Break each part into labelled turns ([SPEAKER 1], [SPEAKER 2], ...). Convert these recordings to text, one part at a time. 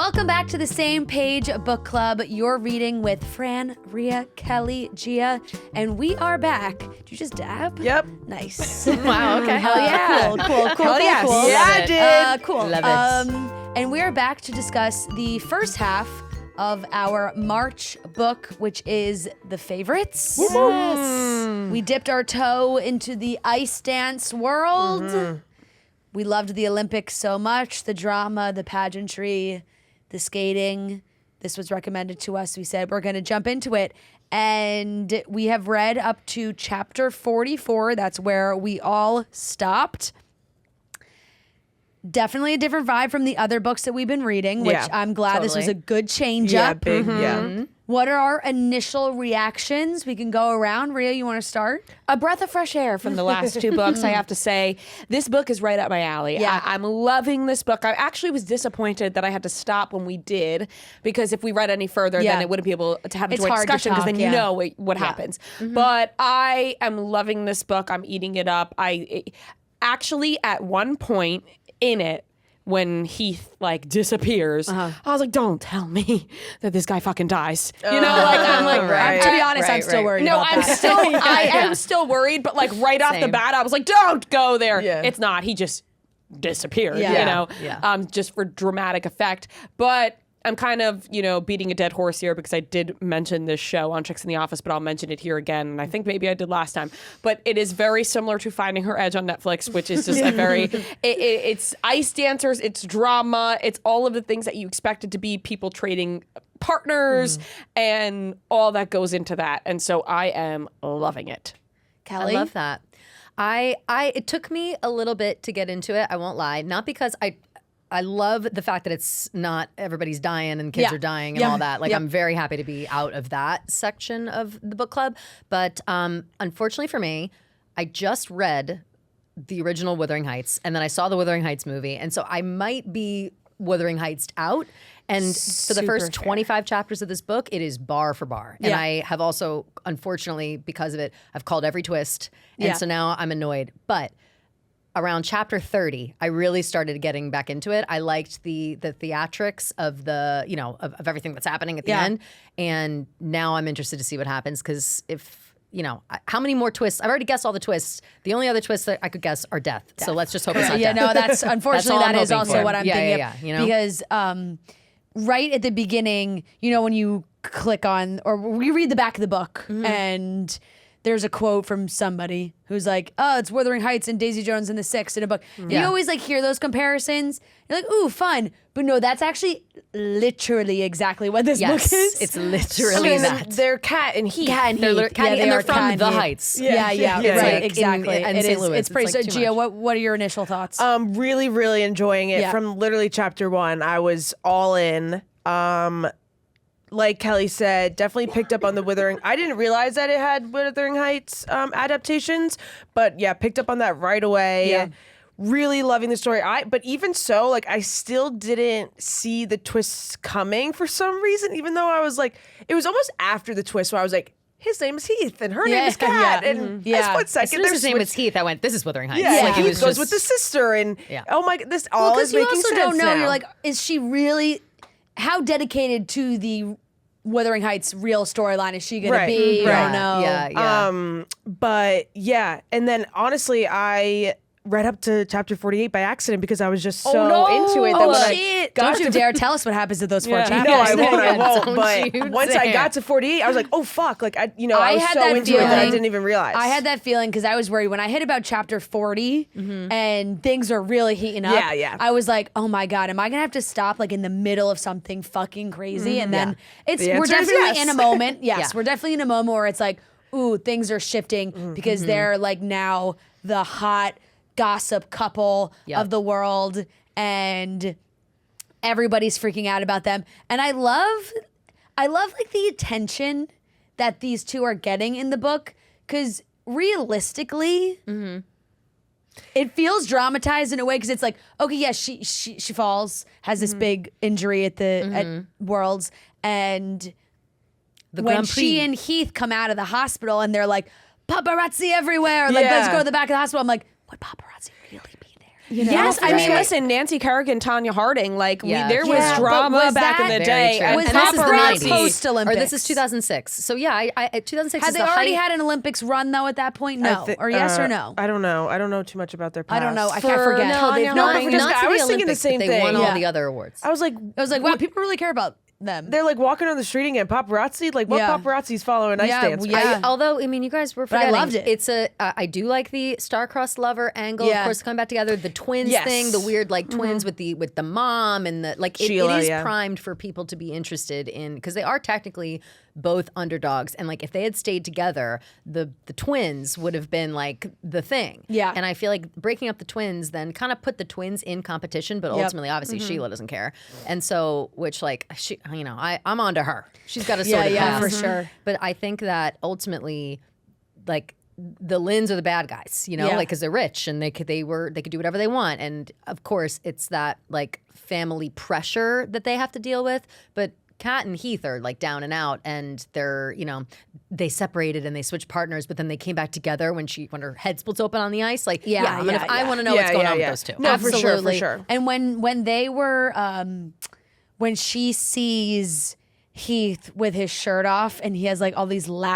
[SPEAKER 1] Welcome back to the Same Page Book Club. You're reading with Fran, Rhea, Kelly, Gia, and we are back. Did you just dab?
[SPEAKER 2] Yep.
[SPEAKER 1] Nice.
[SPEAKER 3] Wow, okay.
[SPEAKER 1] Hell yeah. Cool.
[SPEAKER 2] Hell yes.
[SPEAKER 1] Cool.
[SPEAKER 2] Yeah, I did.
[SPEAKER 1] Cool.
[SPEAKER 3] Love it.
[SPEAKER 1] And we are back to discuss the first half of our March book, which is The Favorites.
[SPEAKER 3] Yes.
[SPEAKER 1] We dipped our toe into the ice dance world. We loved the Olympics so much, the drama, the pageantry, the skating. This was recommended to us. We said we're going to jump into it. And we have read up to chapter 44. That's where we all stopped. Definitely a different vibe from the other books that we've been reading, which I'm glad this was a good change
[SPEAKER 2] Yeah,
[SPEAKER 1] up.
[SPEAKER 2] big, yeah.
[SPEAKER 1] What are our initial reactions? We can go around. Rhea, you want to start?
[SPEAKER 3] A breath of fresh air from the last two books, I have to say. This book is right up my alley.
[SPEAKER 1] Yeah.
[SPEAKER 3] I'm loving this book. I actually was disappointed that I had to stop when we did, because if we read any further, then it wouldn't be able to have a
[SPEAKER 1] It's
[SPEAKER 3] joint
[SPEAKER 1] hard to
[SPEAKER 3] discussion, because
[SPEAKER 1] talk,
[SPEAKER 3] then you know what happens. But I am loving this book. I'm eating it up. Actually, at one point in it, when Heath disappears, I was like, "Don't tell me that this guy fucking dies." You know, I'm like,
[SPEAKER 2] right.
[SPEAKER 1] To be honest, I'm still worried.
[SPEAKER 3] No,
[SPEAKER 1] about that.
[SPEAKER 3] I am still worried, but right off the
[SPEAKER 4] Same.
[SPEAKER 3] bat, I was like, "Don't go there."
[SPEAKER 2] Yeah.
[SPEAKER 3] It's not. He just disappeared.
[SPEAKER 1] Yeah.
[SPEAKER 3] You know,
[SPEAKER 4] Yeah.
[SPEAKER 3] just for dramatic effect. But I'm kind of, beating a dead horse here, because I did mention this show on Chicks in the Office, but I'll mention it here again. And I think maybe I did last time. But it is very similar to Finding Her Edge on Netflix, which is just a very, it's ice dancers, it's drama, it's all of the things that you expected to be people trading partners and all that goes into that. And so I am loving it.
[SPEAKER 1] Kelly?
[SPEAKER 4] I love that. It took me a little bit to get into it. I won't lie. Not because I love the fact that it's not everybody's dying and kids are dying and all that. I'm very happy to be out of that section of the book club. But unfortunately for me, I just read the original Wuthering Heights, and then I saw the Wuthering Heights movie. And so I might be Wuthering Heights out. And for the first 25 chapters of this book, it is bar for bar. And I have also, unfortunately, because of it, I've called every twist. And so now I'm annoyed. But around chapter 30, I really started getting back into it. I liked the theatrics of the, of everything that's happening at the end. And now I'm interested to see what happens, because how many more twists? I've already guessed all the twists. The only other twists that I could guess are death. So let's just hope it's not death.
[SPEAKER 1] No, that's unfortunately
[SPEAKER 4] That's all
[SPEAKER 1] that is
[SPEAKER 4] I'm
[SPEAKER 1] also
[SPEAKER 4] hoping for.
[SPEAKER 1] what I'm thinking of.
[SPEAKER 4] Yeah.
[SPEAKER 1] Because right at the beginning, when you click on or we read the back of the book and there's a quote from somebody who's like, "Oh, it's Wuthering Heights and Daisy Jones and the Six in a book." And you always hear those comparisons. You're like, "Ooh, fun!" But no, that's actually literally exactly what this book is.
[SPEAKER 4] It's literally that.
[SPEAKER 2] They're Kat and Heath.
[SPEAKER 1] Kat and Heath.
[SPEAKER 4] And they're
[SPEAKER 1] Kat
[SPEAKER 4] from
[SPEAKER 1] and
[SPEAKER 4] the
[SPEAKER 1] Heath.
[SPEAKER 4] Heights.
[SPEAKER 1] Yeah, right,
[SPEAKER 4] in
[SPEAKER 1] exactly.
[SPEAKER 4] St.
[SPEAKER 1] It is.
[SPEAKER 4] Louis.
[SPEAKER 1] It's pretty.
[SPEAKER 4] It's
[SPEAKER 1] So,
[SPEAKER 4] too
[SPEAKER 1] Gia,
[SPEAKER 4] much.
[SPEAKER 1] what are your initial thoughts?
[SPEAKER 2] Really, really enjoying it.
[SPEAKER 1] Yeah.
[SPEAKER 2] From literally chapter 1, I was all in. Like Kelly said, definitely picked up on the Wuthering. I didn't realize that it had Wuthering Heights adaptations, but picked up on that right away.
[SPEAKER 1] Yeah.
[SPEAKER 2] Really loving the story. But even so, I still didn't see the twists coming for some reason, even though I was it was almost after the twist where I was like, his name is Heath and her name is Kat. And I split
[SPEAKER 4] As
[SPEAKER 2] second.
[SPEAKER 4] soon as his name was Heath, I went, this is Wuthering Heights.
[SPEAKER 2] Yeah,
[SPEAKER 4] it
[SPEAKER 2] Heath goes with the sister, and oh my, this all is
[SPEAKER 1] Because you
[SPEAKER 2] making
[SPEAKER 1] also
[SPEAKER 2] sense
[SPEAKER 1] don't know.
[SPEAKER 2] now.
[SPEAKER 1] You're like, is she really? How dedicated to the Wuthering Heights real storyline is she going to be?
[SPEAKER 2] Right.
[SPEAKER 1] I don't know.
[SPEAKER 4] Yeah.
[SPEAKER 2] But and then honestly, I read up to chapter 48 by accident because I was just so into it that when I got
[SPEAKER 1] Don't you
[SPEAKER 2] to
[SPEAKER 1] dare tell us what happens to those four chapters.
[SPEAKER 2] No, I won't. I won't.
[SPEAKER 4] Don't
[SPEAKER 2] But
[SPEAKER 4] you
[SPEAKER 2] once I
[SPEAKER 4] dare.
[SPEAKER 2] got to 48, I was like, oh fuck! I
[SPEAKER 1] I
[SPEAKER 2] was
[SPEAKER 1] had
[SPEAKER 2] so
[SPEAKER 1] that
[SPEAKER 2] into it that I
[SPEAKER 1] feeling.
[SPEAKER 2] didn't even realize.
[SPEAKER 1] I had that feeling because I was worried when I hit about chapter 40 and things are really heating up.
[SPEAKER 2] Yeah.
[SPEAKER 1] I was like, oh my God, am I going to have to stop in the middle of something fucking crazy? And then we're
[SPEAKER 2] answer is
[SPEAKER 1] definitely
[SPEAKER 2] yes.
[SPEAKER 1] in a moment. Yes,
[SPEAKER 4] Yeah.
[SPEAKER 1] we're definitely in a moment where it's like, ooh, things are shifting because they're now the hot gossip couple of the world and everybody's freaking out about them. And I love the attention that these two are getting in the book, because realistically, it feels dramatized in a way, because it's like, okay, yeah, she falls, has this big injury at Worlds, and when she and Heath come out of the hospital and they're like, paparazzi everywhere, let's go to the back of the hospital. I'm like, would paparazzi really be there? You know?
[SPEAKER 3] Yes, I mean,
[SPEAKER 4] Right.
[SPEAKER 3] listen, Nancy Kerrigan, Tanya Harding, like there was
[SPEAKER 1] Yeah, but
[SPEAKER 3] drama
[SPEAKER 1] was
[SPEAKER 3] back in
[SPEAKER 1] that-
[SPEAKER 3] the
[SPEAKER 4] Very
[SPEAKER 3] day.
[SPEAKER 4] true.
[SPEAKER 3] And
[SPEAKER 1] Was
[SPEAKER 4] And
[SPEAKER 1] that
[SPEAKER 4] this is the
[SPEAKER 1] pre-
[SPEAKER 4] 90s.
[SPEAKER 1] post-Olympics?
[SPEAKER 4] Or this is 2006. So yeah, I 2006
[SPEAKER 1] Had
[SPEAKER 4] is
[SPEAKER 1] they
[SPEAKER 4] the
[SPEAKER 1] already
[SPEAKER 4] height.
[SPEAKER 1] had an Olympics run though at that point? No, or yes or no?
[SPEAKER 2] I don't know. I don't know too much about their past.
[SPEAKER 1] I don't know. I
[SPEAKER 3] For-
[SPEAKER 1] can't forget.
[SPEAKER 3] No, they've
[SPEAKER 4] No,
[SPEAKER 3] not-
[SPEAKER 4] but
[SPEAKER 3] for
[SPEAKER 4] not
[SPEAKER 2] Jessica,
[SPEAKER 4] to
[SPEAKER 2] I was
[SPEAKER 4] the
[SPEAKER 2] thinking the
[SPEAKER 4] Olympics,
[SPEAKER 2] same
[SPEAKER 4] but they won
[SPEAKER 2] thing.
[SPEAKER 4] all
[SPEAKER 1] Yeah.
[SPEAKER 4] the other awards.
[SPEAKER 2] I was like,
[SPEAKER 1] I was like, wow, people really care about them.
[SPEAKER 2] they're like walking on the street and getting paparazzi. Like, what
[SPEAKER 1] Yeah.
[SPEAKER 2] paparazzi's following ice
[SPEAKER 1] Yeah,
[SPEAKER 2] dance?
[SPEAKER 1] yeah.
[SPEAKER 4] Although, I mean, you guys were
[SPEAKER 1] But I
[SPEAKER 4] forgetting.
[SPEAKER 1] loved it.
[SPEAKER 4] It's I do like the star-crossed lover angle.
[SPEAKER 1] Yeah.
[SPEAKER 4] Of course, coming back together, the twins
[SPEAKER 2] Yes.
[SPEAKER 4] thing, the weird like twins with the mom and the like. It
[SPEAKER 2] Sheila,
[SPEAKER 4] is
[SPEAKER 2] yeah.
[SPEAKER 4] primed for people to be interested in because they are technically both underdogs, and like if they had stayed together, the twins would have been like the thing.
[SPEAKER 1] Yeah.
[SPEAKER 4] And I feel like breaking up the twins then kind of put the twins in competition, but ultimately, obviously, Sheila doesn't care, and so which like she, I'm onto her. She's got a sort of
[SPEAKER 1] yeah,
[SPEAKER 4] pass.
[SPEAKER 1] for sure.
[SPEAKER 4] But I think that ultimately, like the Lyns are the bad guys,
[SPEAKER 1] Yeah.
[SPEAKER 4] like because they're rich and they could do whatever they want, and of course it's that like family pressure that they have to deal with. But Kat and Heath are like down and out, and they're they separated and they switched partners, but then they came back together when her head splits open on the ice. Like I want to know what's going on with those two.
[SPEAKER 2] No, for sure,
[SPEAKER 1] Absolutely.
[SPEAKER 2] for sure.
[SPEAKER 1] And when they were when she sees Heath with his shirt off and he has like all these scars.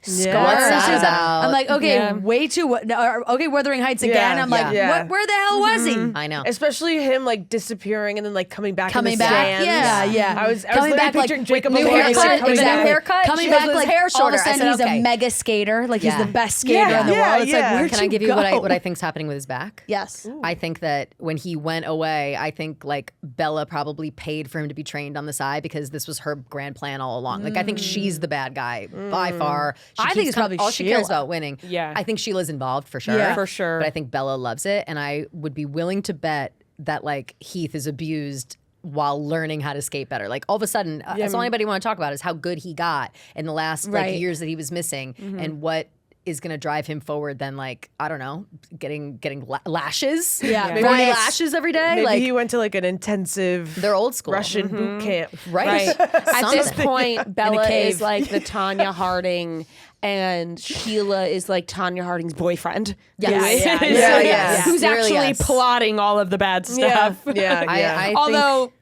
[SPEAKER 4] What's that about?
[SPEAKER 1] I'm like, okay,
[SPEAKER 3] Yeah.
[SPEAKER 1] way too. Okay, Wuthering Heights again. I'm like,
[SPEAKER 2] yeah.
[SPEAKER 1] where the hell was he?
[SPEAKER 4] I know.
[SPEAKER 2] Especially him like disappearing and then like coming back.
[SPEAKER 1] Coming
[SPEAKER 2] in the
[SPEAKER 1] back,
[SPEAKER 2] stands.
[SPEAKER 1] yeah.
[SPEAKER 2] I was
[SPEAKER 1] coming
[SPEAKER 2] literally
[SPEAKER 1] back like
[SPEAKER 2] picturing
[SPEAKER 1] with
[SPEAKER 2] Jacob
[SPEAKER 1] new
[SPEAKER 2] Elordi,
[SPEAKER 1] haircut,
[SPEAKER 2] like, coming
[SPEAKER 4] Is it a
[SPEAKER 2] back.
[SPEAKER 4] haircut?
[SPEAKER 1] Coming
[SPEAKER 4] She
[SPEAKER 1] back
[SPEAKER 4] goes with
[SPEAKER 1] like
[SPEAKER 4] his hair
[SPEAKER 1] all of a
[SPEAKER 4] shorter. I
[SPEAKER 1] sudden
[SPEAKER 4] said,
[SPEAKER 1] he's
[SPEAKER 4] okay.
[SPEAKER 1] a mega skater. Like
[SPEAKER 4] Yeah.
[SPEAKER 1] he's the best skater in the
[SPEAKER 2] Yeah,
[SPEAKER 1] world. It's
[SPEAKER 2] yeah.
[SPEAKER 1] like, where'd
[SPEAKER 4] Can I
[SPEAKER 1] you
[SPEAKER 4] give you
[SPEAKER 1] go?
[SPEAKER 4] what I think's happening with his back?
[SPEAKER 1] Yes.
[SPEAKER 4] I think that when he went away, I think like Bella probably paid for him to be trained on the side because this was her grand plan all along. Like I think she's the bad guy by far.
[SPEAKER 1] I think it's probably
[SPEAKER 4] all she cares
[SPEAKER 1] Sheila.
[SPEAKER 4] about winning.
[SPEAKER 3] Yeah.
[SPEAKER 4] I think Sheila's involved for sure.
[SPEAKER 1] Yeah.
[SPEAKER 3] For sure.
[SPEAKER 4] But I think Bella loves it, and I would be willing to bet that like Heath is abused while learning how to skate better. Like all of a sudden, that's all anybody want to talk about is how good he got in the last
[SPEAKER 1] Right.
[SPEAKER 4] like years that he was missing, and what is going to drive him forward than like I don't know, getting lashes,
[SPEAKER 1] Yeah.
[SPEAKER 4] 40
[SPEAKER 1] Right.
[SPEAKER 4] lashes every day.
[SPEAKER 2] Maybe
[SPEAKER 4] like
[SPEAKER 2] he went to like an intensive
[SPEAKER 4] they're old school,
[SPEAKER 2] Russian boot camp.
[SPEAKER 4] right?
[SPEAKER 3] At this
[SPEAKER 4] Something.
[SPEAKER 3] point, Bella
[SPEAKER 1] cave.
[SPEAKER 3] is like the Tanya Harding, and Sheila is like Tanya Harding's boyfriend.
[SPEAKER 4] Yes.
[SPEAKER 2] Yeah.
[SPEAKER 3] Who's
[SPEAKER 4] Really,
[SPEAKER 3] actually
[SPEAKER 4] yes.
[SPEAKER 3] plotting all of the bad stuff.
[SPEAKER 2] Yeah.
[SPEAKER 4] I think-
[SPEAKER 3] Although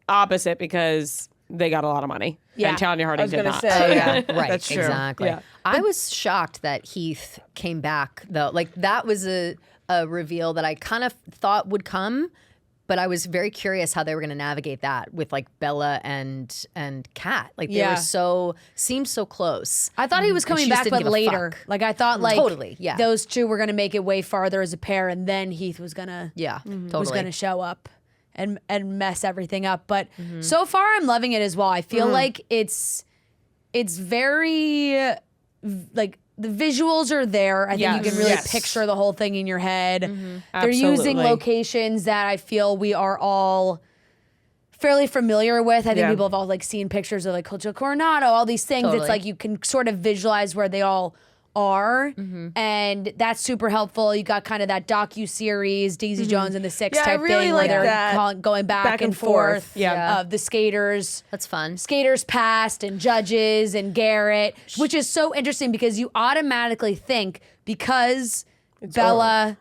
[SPEAKER 3] opposite because they got a lot of money.
[SPEAKER 1] Yeah.
[SPEAKER 3] And Tanya
[SPEAKER 2] I
[SPEAKER 3] Harding
[SPEAKER 2] was
[SPEAKER 3] did
[SPEAKER 2] gonna
[SPEAKER 3] not.
[SPEAKER 2] say, yeah,
[SPEAKER 4] right,
[SPEAKER 2] that's true.
[SPEAKER 4] exactly.
[SPEAKER 3] Yeah.
[SPEAKER 4] I was shocked that Heath came back though. Like that was a reveal that I kind of thought would come, but I was very curious how they were going to navigate that with like Bella and Kat. Like they
[SPEAKER 1] Yeah.
[SPEAKER 4] seemed so close.
[SPEAKER 1] I thought he was coming
[SPEAKER 4] she just
[SPEAKER 1] back,
[SPEAKER 4] didn't
[SPEAKER 1] but
[SPEAKER 4] give a
[SPEAKER 1] later.
[SPEAKER 4] fuck.
[SPEAKER 1] Like I thought, like
[SPEAKER 4] Totally, yeah.
[SPEAKER 1] those two were gonna make it way farther as a pair, and then Heath was gonna
[SPEAKER 4] Yeah,
[SPEAKER 1] was
[SPEAKER 4] totally.
[SPEAKER 1] gonna show up and mess everything up. But so far, I'm loving it as well. I feel like it's very like the visuals are there. I think you can really
[SPEAKER 3] Yes.
[SPEAKER 1] picture the whole thing in your head. They're
[SPEAKER 3] Absolutely.
[SPEAKER 1] using locations that I feel we are all fairly familiar with. I think
[SPEAKER 2] Yeah.
[SPEAKER 1] people have all like seen pictures of like Hotel Coronado, all these things.
[SPEAKER 4] Totally.
[SPEAKER 1] It's like you can sort of visualize where they all are, and that's super helpful. You got kind of that docu-series, Daisy Jones and the Six
[SPEAKER 2] Yeah, I
[SPEAKER 1] type
[SPEAKER 2] really
[SPEAKER 1] thing,
[SPEAKER 2] like
[SPEAKER 1] where they're
[SPEAKER 2] that.
[SPEAKER 1] going back and forth.
[SPEAKER 3] Yeah.
[SPEAKER 1] Of the skaters.
[SPEAKER 4] That's fun.
[SPEAKER 1] Skaters past and judges and Garrett, which is so interesting because you automatically think because Bella,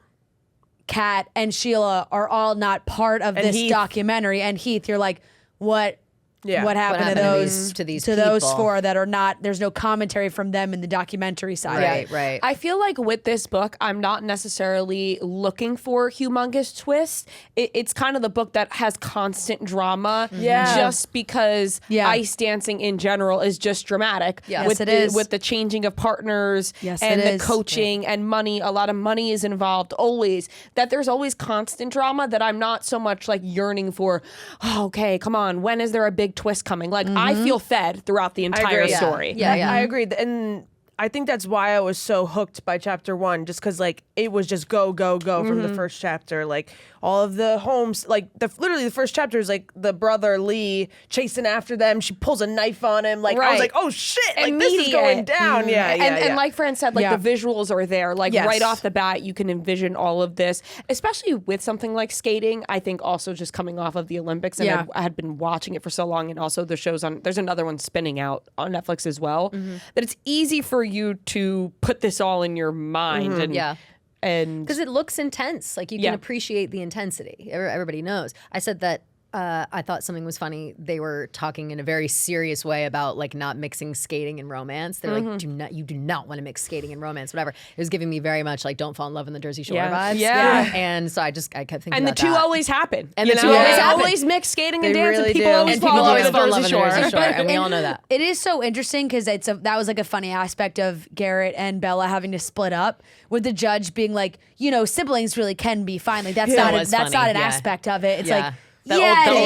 [SPEAKER 1] Kat, and Sheila are all not part of this
[SPEAKER 2] Heath.
[SPEAKER 1] documentary, and Heath, you're like, what
[SPEAKER 2] Yeah.
[SPEAKER 1] what happened,
[SPEAKER 4] happened
[SPEAKER 1] to
[SPEAKER 4] to
[SPEAKER 1] those
[SPEAKER 4] these
[SPEAKER 1] to those
[SPEAKER 4] people?
[SPEAKER 1] four that are not? There's no commentary from them in the documentary side.
[SPEAKER 4] Right, right.
[SPEAKER 3] I feel like with this book, I'm not necessarily looking for humongous twists. It's kind of the book that has constant drama.
[SPEAKER 2] Yeah.
[SPEAKER 3] Just because
[SPEAKER 1] Yeah.
[SPEAKER 3] ice dancing in general is just dramatic.
[SPEAKER 4] Yes,
[SPEAKER 3] with
[SPEAKER 1] it is.
[SPEAKER 3] With the changing of partners
[SPEAKER 1] Yes,
[SPEAKER 3] and
[SPEAKER 1] it
[SPEAKER 3] the
[SPEAKER 1] is.
[SPEAKER 3] coaching and money. A lot of money is involved always. That there's always constant drama that I'm not so much like yearning for, oh, okay, come on, when is there a big twist coming? Like I feel fed throughout the entire
[SPEAKER 2] agree.
[SPEAKER 3] story.
[SPEAKER 4] Yeah, yeah.
[SPEAKER 2] I agree. And I think that's why I was so hooked by chapter 1, just because like it was just go from the first chapter. Like all of the homes, like literally the first chapter is like the brother Lee chasing after them. She pulls a knife on him. Like I was
[SPEAKER 3] Right.
[SPEAKER 2] like, oh shit, like this is going down. Yeah, yeah,
[SPEAKER 3] and like Fran said, like
[SPEAKER 1] Yeah.
[SPEAKER 3] the visuals are there. Like
[SPEAKER 2] Yes.
[SPEAKER 3] right off the bat, you can envision all of this, especially with something like skating. I think also just coming off of the Olympics, and
[SPEAKER 1] Yeah.
[SPEAKER 3] I had been watching it for so long, and also the shows on. There's another one spinning out on Netflix as well. That it's easy for you to put this all in your mind and
[SPEAKER 4] Yeah.
[SPEAKER 3] And
[SPEAKER 4] because it looks intense. Like you can appreciate the intensity. Everybody knows. I said that I thought something was funny. They were talking in a very serious way about like not mixing skating and romance. They're like, you do not want to mix skating and romance, whatever. It was giving me very much like Don't Fall in Love in the Jersey Shore vibes.
[SPEAKER 3] Yeah.
[SPEAKER 4] And so I kept thinking
[SPEAKER 3] and the
[SPEAKER 4] about
[SPEAKER 3] two
[SPEAKER 4] that.
[SPEAKER 3] always happen.
[SPEAKER 4] And the two always happen.
[SPEAKER 3] always mix skating and
[SPEAKER 2] They
[SPEAKER 3] dance,
[SPEAKER 2] really
[SPEAKER 3] and people
[SPEAKER 2] do.
[SPEAKER 3] always
[SPEAKER 4] And people
[SPEAKER 3] fall in
[SPEAKER 4] always
[SPEAKER 3] love
[SPEAKER 4] fall in
[SPEAKER 3] in
[SPEAKER 4] love
[SPEAKER 3] the
[SPEAKER 4] in the
[SPEAKER 3] Jersey
[SPEAKER 4] Jersey
[SPEAKER 3] Shore.
[SPEAKER 4] Shore. And we all know that.
[SPEAKER 1] It is so interesting because that was like a funny aspect of Garrett and Bella having to split up, with the judge being like, siblings really can be fine. Like that's
[SPEAKER 4] That
[SPEAKER 1] not
[SPEAKER 4] was
[SPEAKER 1] that's not
[SPEAKER 4] funny,
[SPEAKER 1] an aspect of it. It's like.
[SPEAKER 4] The old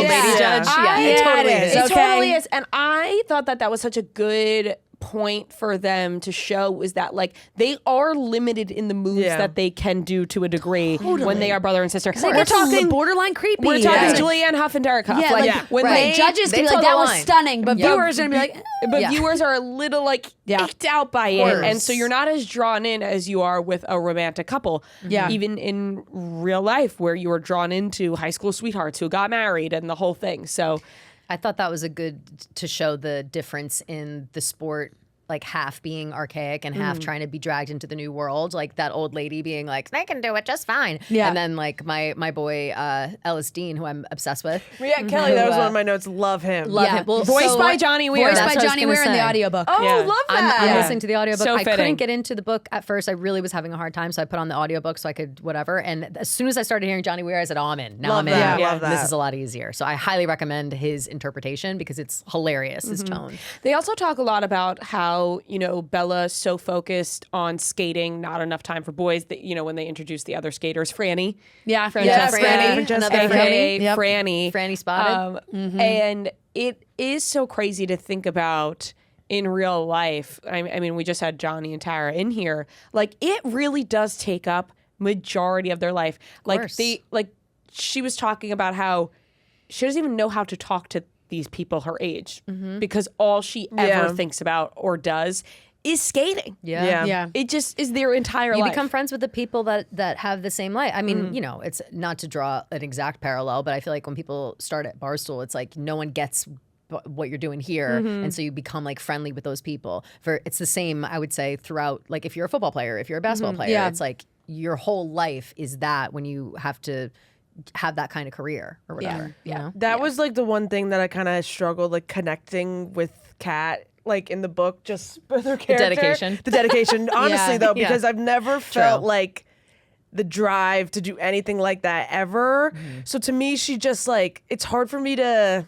[SPEAKER 4] lady judge. Yeah, it totally is.
[SPEAKER 3] It
[SPEAKER 1] Okay.
[SPEAKER 3] totally is. And I thought that was such a good point for them to show was that like they are limited in the moves that they can do to a degree when they are brother and sister.
[SPEAKER 1] We're talking borderline creepy.
[SPEAKER 3] We're talking Julianne Hough and Derek Hough.
[SPEAKER 1] Yeah,
[SPEAKER 3] like
[SPEAKER 1] when
[SPEAKER 3] they
[SPEAKER 1] judges can be
[SPEAKER 4] toe
[SPEAKER 1] like,
[SPEAKER 4] the
[SPEAKER 1] that was
[SPEAKER 4] line.
[SPEAKER 1] stunning, but viewers are gonna be like,
[SPEAKER 3] But viewers are a little like icked out by it. And so you're not as drawn in as you are with a romantic couple.
[SPEAKER 1] Yeah.
[SPEAKER 3] Even in real life where you are drawn into high school sweethearts who got married and the whole thing. So
[SPEAKER 4] I thought that was a good to show the difference in the sport, like half being archaic and half trying to be dragged into the new world. Like that old lady being like, they can do it just fine.
[SPEAKER 1] Yeah.
[SPEAKER 4] And then like my boy Ellis Dean, who I'm obsessed with.
[SPEAKER 2] Yeah, Kelly, that was one of my notes. Love him.
[SPEAKER 4] Love
[SPEAKER 1] Yeah.
[SPEAKER 4] him. Well,
[SPEAKER 3] voiced by Johnny Weir.
[SPEAKER 1] voiced
[SPEAKER 4] That's
[SPEAKER 1] by
[SPEAKER 4] what I was
[SPEAKER 1] Johnny
[SPEAKER 4] gonna
[SPEAKER 1] Weir in the
[SPEAKER 4] say.
[SPEAKER 1] audiobook.
[SPEAKER 2] Oh,
[SPEAKER 3] Yeah.
[SPEAKER 2] love that.
[SPEAKER 4] I'm listening to the audiobook.
[SPEAKER 3] So
[SPEAKER 4] I
[SPEAKER 3] fitting.
[SPEAKER 4] couldn't get into the book at first. I really was having a hard time, so I put on the audiobook so I could whatever. And as soon as I started hearing Johnny Weir, I said, "Oh, I'm in. Now
[SPEAKER 2] Love
[SPEAKER 4] I'm in.
[SPEAKER 2] that.
[SPEAKER 3] Yeah.
[SPEAKER 2] Love
[SPEAKER 4] This
[SPEAKER 2] that.
[SPEAKER 4] is a lot easier." So I highly recommend his interpretation because it's hilarious. His tone.
[SPEAKER 3] They also talk a lot about how, Bella's so focused on skating, not enough time for boys that, when they introduce the other skaters, Franny.
[SPEAKER 1] Yeah.
[SPEAKER 3] Francesca.
[SPEAKER 2] Franny.
[SPEAKER 4] Another
[SPEAKER 3] AKA
[SPEAKER 1] Yep.
[SPEAKER 3] Franny.
[SPEAKER 4] Franny spotted.
[SPEAKER 3] And it is so crazy to think about in real life. I mean, we just had Johnny and Tara in here. Like, it really does take up majority of their life.
[SPEAKER 4] course.
[SPEAKER 3] She was talking about how she doesn't even know how to talk to these people her age because all she ever thinks about or does is skating.
[SPEAKER 1] Yeah.
[SPEAKER 3] It just is their entire
[SPEAKER 4] You
[SPEAKER 3] life.
[SPEAKER 4] become friends with the people that have the same life. I mean, it's not to draw an exact parallel, but I feel like when people start at Barstool, it's like no one gets what you're doing here, and so you become like friendly with those people. It's the same, I would say, throughout. Like if you're a football player, if you're a basketball player,
[SPEAKER 1] Yeah.
[SPEAKER 4] it's like your whole life is that when you have to have that kind of career or whatever. You know?
[SPEAKER 2] That was like the one thing that I kind of struggled like connecting with Kat, like in the book, just with her character.
[SPEAKER 4] dedication.
[SPEAKER 2] The dedication. Honestly, though,
[SPEAKER 4] Yeah.
[SPEAKER 2] because I've never felt like the drive to do anything like that ever. So to me, she just like, it's hard for me to,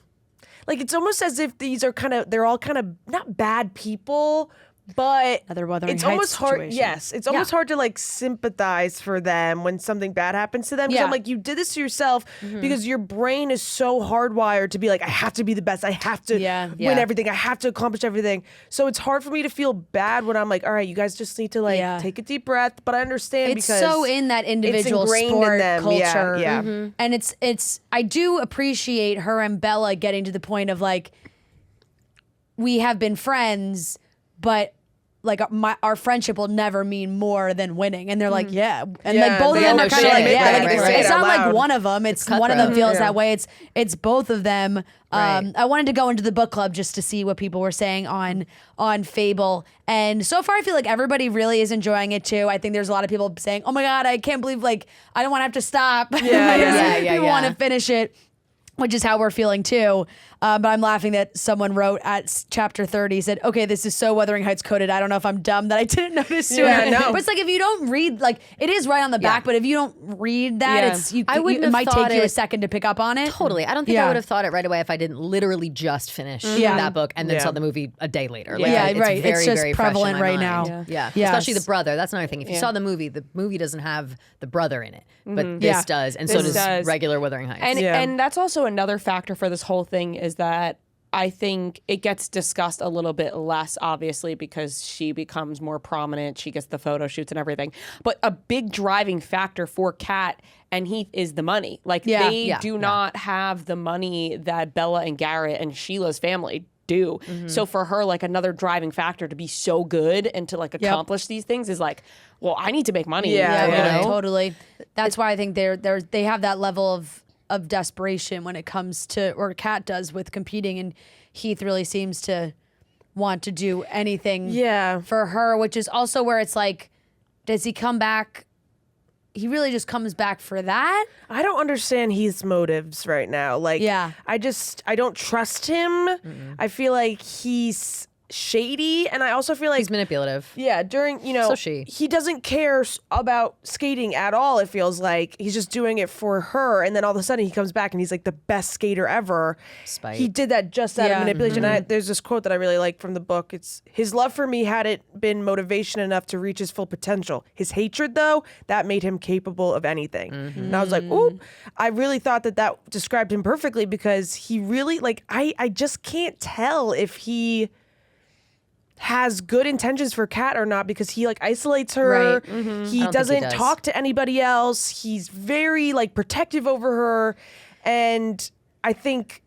[SPEAKER 2] like, it's almost as if they're all kind of not bad people, but
[SPEAKER 1] Another Wuthering
[SPEAKER 2] it's
[SPEAKER 1] Heights
[SPEAKER 2] almost hard.
[SPEAKER 1] situation.
[SPEAKER 2] Yes, it's almost hard to like sympathize for them when something bad happens to them. Because
[SPEAKER 1] Yeah.
[SPEAKER 2] I'm like, you did this to yourself because your brain is so hardwired to be like, I have to be the best. I have to win everything. I have to accomplish everything. So it's hard for me to feel bad when I'm like, all right, you guys just need to like take a deep breath. But I understand
[SPEAKER 1] It's
[SPEAKER 2] because
[SPEAKER 1] so in that individual
[SPEAKER 2] ingrained in
[SPEAKER 1] sport
[SPEAKER 2] them.
[SPEAKER 1] culture.
[SPEAKER 2] Yeah.
[SPEAKER 1] And it's I do appreciate her and Bella getting to the point of like, we have been friends, but like our friendship will never mean more than winning. And they're like, and like both of
[SPEAKER 2] they
[SPEAKER 1] them
[SPEAKER 2] all
[SPEAKER 1] are kind of
[SPEAKER 2] shit.
[SPEAKER 1] like,
[SPEAKER 2] Right,
[SPEAKER 1] like,
[SPEAKER 2] right,
[SPEAKER 1] it's
[SPEAKER 2] right.
[SPEAKER 1] not
[SPEAKER 2] Out
[SPEAKER 1] like
[SPEAKER 2] loud.
[SPEAKER 1] one of them. It's one of them
[SPEAKER 4] cutthroat.
[SPEAKER 1] feels that way. It's both of them.
[SPEAKER 4] Right.
[SPEAKER 1] I wanted to go into the book club just to see what people were saying on Fable. And so far I feel like everybody really is enjoying it too. I think there's a lot of people saying, oh my God, I can't believe like, I don't want to have to stop. People want to finish it, which is how we're feeling too. But I'm laughing that someone wrote at chapter 30, said, okay, this is so Wuthering Heights coded. I don't know if I'm dumb that I didn't notice sooner.
[SPEAKER 2] Yeah, no.
[SPEAKER 1] But it's like, if you don't read, like, it is right on the back, but if you don't read that,
[SPEAKER 4] I wouldn't
[SPEAKER 1] it
[SPEAKER 4] have
[SPEAKER 1] might
[SPEAKER 4] thought
[SPEAKER 1] take you a
[SPEAKER 4] it-
[SPEAKER 1] second to pick up on it.
[SPEAKER 4] Totally. I don't think I would have thought it right away if I didn't literally just finish that book and then saw the movie a day later. Like,
[SPEAKER 1] Yeah,
[SPEAKER 4] it's
[SPEAKER 1] right.
[SPEAKER 4] Very,
[SPEAKER 1] It's just
[SPEAKER 4] very fresh in
[SPEAKER 1] prevalent
[SPEAKER 4] my
[SPEAKER 1] right
[SPEAKER 4] mind.
[SPEAKER 1] now.
[SPEAKER 4] Yeah.
[SPEAKER 1] Yes.
[SPEAKER 4] Especially the brother. That's another thing. If you saw the movie doesn't have the brother in it, but this
[SPEAKER 1] Yeah.
[SPEAKER 4] does, and
[SPEAKER 3] This
[SPEAKER 4] so does
[SPEAKER 3] does.
[SPEAKER 4] regular Wuthering Heights.
[SPEAKER 3] And that's also another factor for this whole thing is that I think it gets discussed a little bit less, obviously, because she becomes more prominent. She gets the photo shoots and everything. But a big driving factor for Kat and Heath is the money. Like, they do not have the money that Bella and Garrett and Sheila's family do. So for her, like, another driving factor to be so good and to like accomplish these things is like, well, I need to make money.
[SPEAKER 2] Yeah,
[SPEAKER 3] you
[SPEAKER 1] Yeah,
[SPEAKER 3] know?
[SPEAKER 1] totally. That's why I think they have that level of desperation when it comes to, or Kat does with competing, and Heath really seems to want to do anything for her, which is also where it's like, does he come back he really just comes back for that.
[SPEAKER 2] I don't understand Heath's motives right now. Like,
[SPEAKER 1] Yeah.
[SPEAKER 2] I don't trust him. I feel like he's shady, and I also feel like
[SPEAKER 4] He's manipulative.
[SPEAKER 2] yeah, during
[SPEAKER 4] So she.
[SPEAKER 2] he doesn't care about skating at all. It feels like he's just doing it for her, and then all of a sudden he comes back and he's like the best skater ever.
[SPEAKER 4] Spite.
[SPEAKER 2] He did that just out of
[SPEAKER 1] Yeah.
[SPEAKER 2] manipulation. There's this quote that I really like from the book. It's his love for me hadn't been motivation enough to reach his full potential. His hatred, though, that made him capable of anything. And I was like, ooh, I really thought that described him perfectly because he really I just can't tell if he has good intentions for Kat or not because he isolates her.
[SPEAKER 1] Right.
[SPEAKER 2] He
[SPEAKER 4] I don't think he
[SPEAKER 2] doesn't
[SPEAKER 4] does.
[SPEAKER 2] talk to anybody else. He's very protective over her, and I think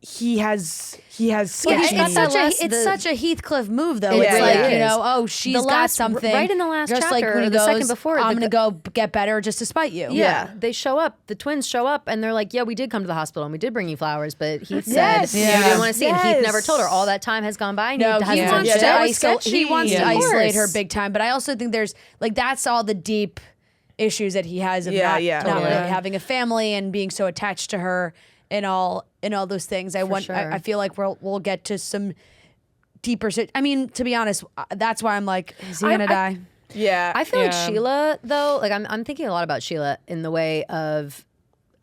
[SPEAKER 2] he has sketchy.
[SPEAKER 1] It's such a Heathcliff move, though.
[SPEAKER 2] It
[SPEAKER 1] It's
[SPEAKER 2] really is.
[SPEAKER 1] she's
[SPEAKER 4] The
[SPEAKER 1] got
[SPEAKER 4] last-
[SPEAKER 1] something.
[SPEAKER 4] right in the last
[SPEAKER 1] just like
[SPEAKER 4] chapter,
[SPEAKER 1] when he
[SPEAKER 4] or the
[SPEAKER 1] goes,
[SPEAKER 4] second before,
[SPEAKER 1] I'm
[SPEAKER 4] the-
[SPEAKER 1] gonna go get better just to spite you.
[SPEAKER 2] Yeah.
[SPEAKER 4] They show up. The twins show up, and they're like, "Yeah, we did come to the hospital, and we did bring you flowers, but Heath said
[SPEAKER 2] Yes.
[SPEAKER 4] you
[SPEAKER 1] Yeah.
[SPEAKER 4] didn't want to see it." And Heath
[SPEAKER 2] Yes.
[SPEAKER 4] never told her. All that time has gone by. And
[SPEAKER 1] No, he
[SPEAKER 4] hasn't
[SPEAKER 1] wants
[SPEAKER 4] said
[SPEAKER 1] to
[SPEAKER 4] shit.
[SPEAKER 2] That was
[SPEAKER 1] isolate. He
[SPEAKER 2] sketchy.
[SPEAKER 1] wants to
[SPEAKER 2] Yeah. Of
[SPEAKER 1] isolate her
[SPEAKER 4] course.
[SPEAKER 1] big time. But I also think there's that's all the deep issues that he has of not
[SPEAKER 4] Totally.
[SPEAKER 1] really having a family and being so attached to her and all those things. I
[SPEAKER 4] sure.
[SPEAKER 1] feel like we'll get to some deeper. I mean, to be honest, that's why I'm like, is he gonna die?
[SPEAKER 2] Yeah.
[SPEAKER 4] I feel like Sheila, though, I'm thinking a lot about Sheila in the way of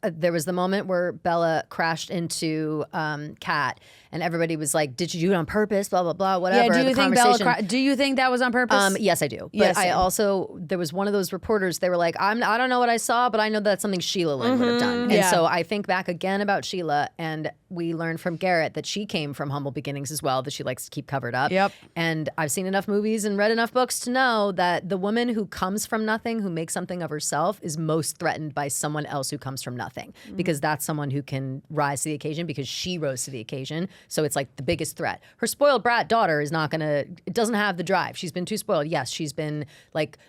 [SPEAKER 4] there was the moment where Bella crashed into Kat, and everybody was like, "Did you do it on purpose?" Blah blah blah. Whatever.
[SPEAKER 1] Yeah. Do you
[SPEAKER 4] The
[SPEAKER 1] think
[SPEAKER 4] conversation-
[SPEAKER 1] do you think that was on purpose?
[SPEAKER 4] Yes, I do. But
[SPEAKER 1] Yes,
[SPEAKER 4] I
[SPEAKER 1] same.
[SPEAKER 4] also there was one of those reporters. They were like, I don't know what I saw, but I know that's something Sheila Lynn would have done. And
[SPEAKER 1] Yeah.
[SPEAKER 4] so I think back again about Sheila, and we learned from Garrett that she came from humble beginnings as well. That she likes to keep covered up.
[SPEAKER 1] Yep.
[SPEAKER 4] And I've seen enough movies and read enough books to know that the woman who comes from nothing, who makes something of herself, is most threatened by someone else who comes from nothing, because that's someone who can rise to the occasion because she rose to the occasion. So it's like the biggest threat. Her spoiled brat daughter is not gonna. It doesn't have the drive. She's been too spoiled. Yes, she's been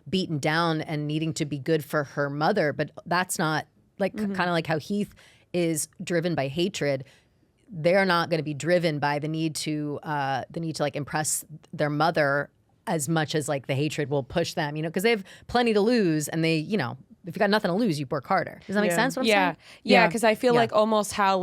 [SPEAKER 4] beaten down and needing to be good for her mother, but that's not kind of like how Heath is driven by hatred. They're not going to be driven by the need to impress their mother as much as the hatred will push them, because they have plenty to lose, and they, if you got nothing to lose, you work harder. Does that make sense? What I'm saying?
[SPEAKER 3] Yeah, because I feel like almost how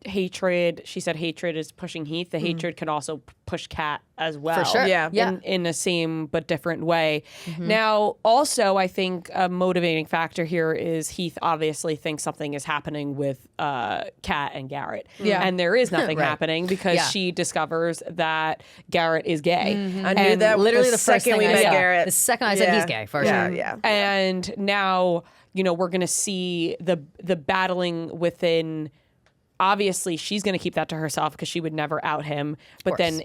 [SPEAKER 3] hatred, she said hatred is pushing Heath. The hatred could also push Kat as well.
[SPEAKER 4] For sure.
[SPEAKER 2] Yeah.
[SPEAKER 4] Yeah.
[SPEAKER 3] In the same but different way. Now, also, I think a motivating factor here is Heath obviously thinks something is happening with Kat and Garrett.
[SPEAKER 1] Yeah.
[SPEAKER 3] And there is nothing
[SPEAKER 4] Right.
[SPEAKER 3] happening because
[SPEAKER 4] Yeah.
[SPEAKER 3] she discovers that Garrett is gay.
[SPEAKER 2] I knew
[SPEAKER 3] And
[SPEAKER 2] that
[SPEAKER 4] Literally
[SPEAKER 2] the
[SPEAKER 4] the first
[SPEAKER 2] second
[SPEAKER 4] thing
[SPEAKER 2] we
[SPEAKER 4] I
[SPEAKER 2] met
[SPEAKER 4] said.
[SPEAKER 2] Garrett.
[SPEAKER 4] The second I said he's gay, for
[SPEAKER 2] Yeah,
[SPEAKER 4] sure.
[SPEAKER 2] yeah.
[SPEAKER 3] And now, we're going to see the battling within. Obviously, she's going to keep that to herself because she would never out him. But then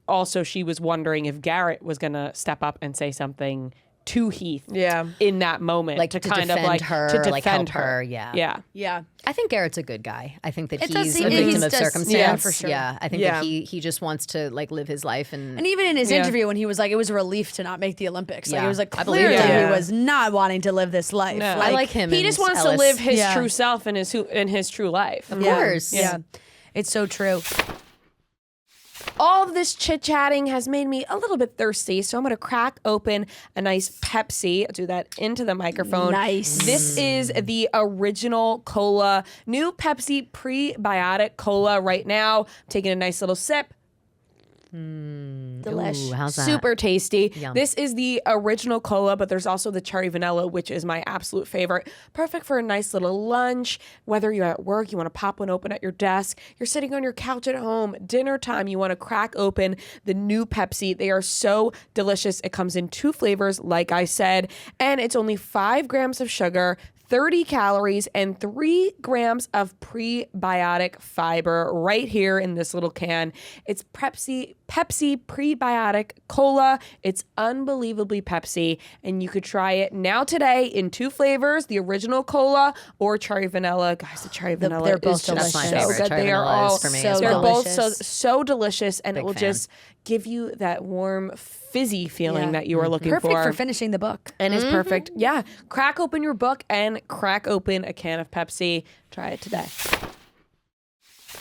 [SPEAKER 3] also she was wondering if Garrett was going to step up and say something to Heath
[SPEAKER 2] Yeah.
[SPEAKER 3] in that moment.
[SPEAKER 4] To
[SPEAKER 3] kind
[SPEAKER 4] defend
[SPEAKER 3] of
[SPEAKER 4] her,
[SPEAKER 3] to defend
[SPEAKER 4] help her. Yeah.
[SPEAKER 3] Yeah.
[SPEAKER 1] Yeah.
[SPEAKER 4] I think Garrett's a good guy. I think that
[SPEAKER 1] It does
[SPEAKER 4] he's
[SPEAKER 1] seem-
[SPEAKER 4] a victim
[SPEAKER 1] he's
[SPEAKER 4] of
[SPEAKER 1] just-
[SPEAKER 4] circumstance.
[SPEAKER 1] yeah, for sure.
[SPEAKER 4] Yeah, I think
[SPEAKER 2] Yeah.
[SPEAKER 4] that he just wants to live his life
[SPEAKER 1] And even in his interview, when he was like, it was a relief to not make the Olympics. Like,
[SPEAKER 4] Yeah.
[SPEAKER 1] it was like
[SPEAKER 4] I believe
[SPEAKER 1] clearly
[SPEAKER 2] that.
[SPEAKER 1] he was not wanting to live this life.
[SPEAKER 3] No.
[SPEAKER 4] I like him.
[SPEAKER 3] He
[SPEAKER 4] and
[SPEAKER 3] just wants
[SPEAKER 4] Ellis.
[SPEAKER 3] to live his
[SPEAKER 1] Yeah.
[SPEAKER 3] true self and his true life.
[SPEAKER 4] Of course.
[SPEAKER 1] Yeah. It's so true.
[SPEAKER 3] All of this chit-chatting has made me a little bit thirsty, so I'm going to crack open a nice Pepsi. I'll do that into the microphone.
[SPEAKER 1] Nice.
[SPEAKER 3] This is the original cola, new Pepsi Prebiotic Cola right now. I'm taking a nice little sip. Delish.
[SPEAKER 4] Ooh, how's that?
[SPEAKER 3] Super tasty.
[SPEAKER 4] Yum.
[SPEAKER 3] This is the original cola, but there's also the cherry vanilla, which is my absolute favorite. Perfect for a nice little lunch. Whether you're at work, you want to pop one open at your desk, you're sitting on your couch at home, dinner time, you want to crack open the new Pepsi. They are so delicious. It comes in 2 flavors, like I said, and it's only 5 grams of sugar, 30 calories, and 3 grams of prebiotic fiber right here in this little can. It's Pepsi Prebiotic Cola. It's unbelievably Pepsi, and you could try it now today in 2 flavors, the original cola or cherry vanilla. Guys, the cherry vanilla
[SPEAKER 1] they're
[SPEAKER 3] is
[SPEAKER 1] both
[SPEAKER 3] just
[SPEAKER 1] delicious.
[SPEAKER 3] so
[SPEAKER 1] That's
[SPEAKER 4] my favorite.
[SPEAKER 3] good.
[SPEAKER 4] Cherry
[SPEAKER 3] They are
[SPEAKER 4] vanilla is
[SPEAKER 3] all
[SPEAKER 4] for me
[SPEAKER 1] so
[SPEAKER 4] as
[SPEAKER 3] they're
[SPEAKER 4] well.
[SPEAKER 3] both so
[SPEAKER 1] delicious.
[SPEAKER 3] delicious, and it will
[SPEAKER 4] fan.
[SPEAKER 3] just give you that warm, fizzy feeling
[SPEAKER 1] Yeah.
[SPEAKER 3] that you are looking
[SPEAKER 1] Perfect
[SPEAKER 3] for.
[SPEAKER 1] for finishing the book.
[SPEAKER 3] And it's perfect. Yeah. Crack open your book and crack open a can of Pepsi. Try it today.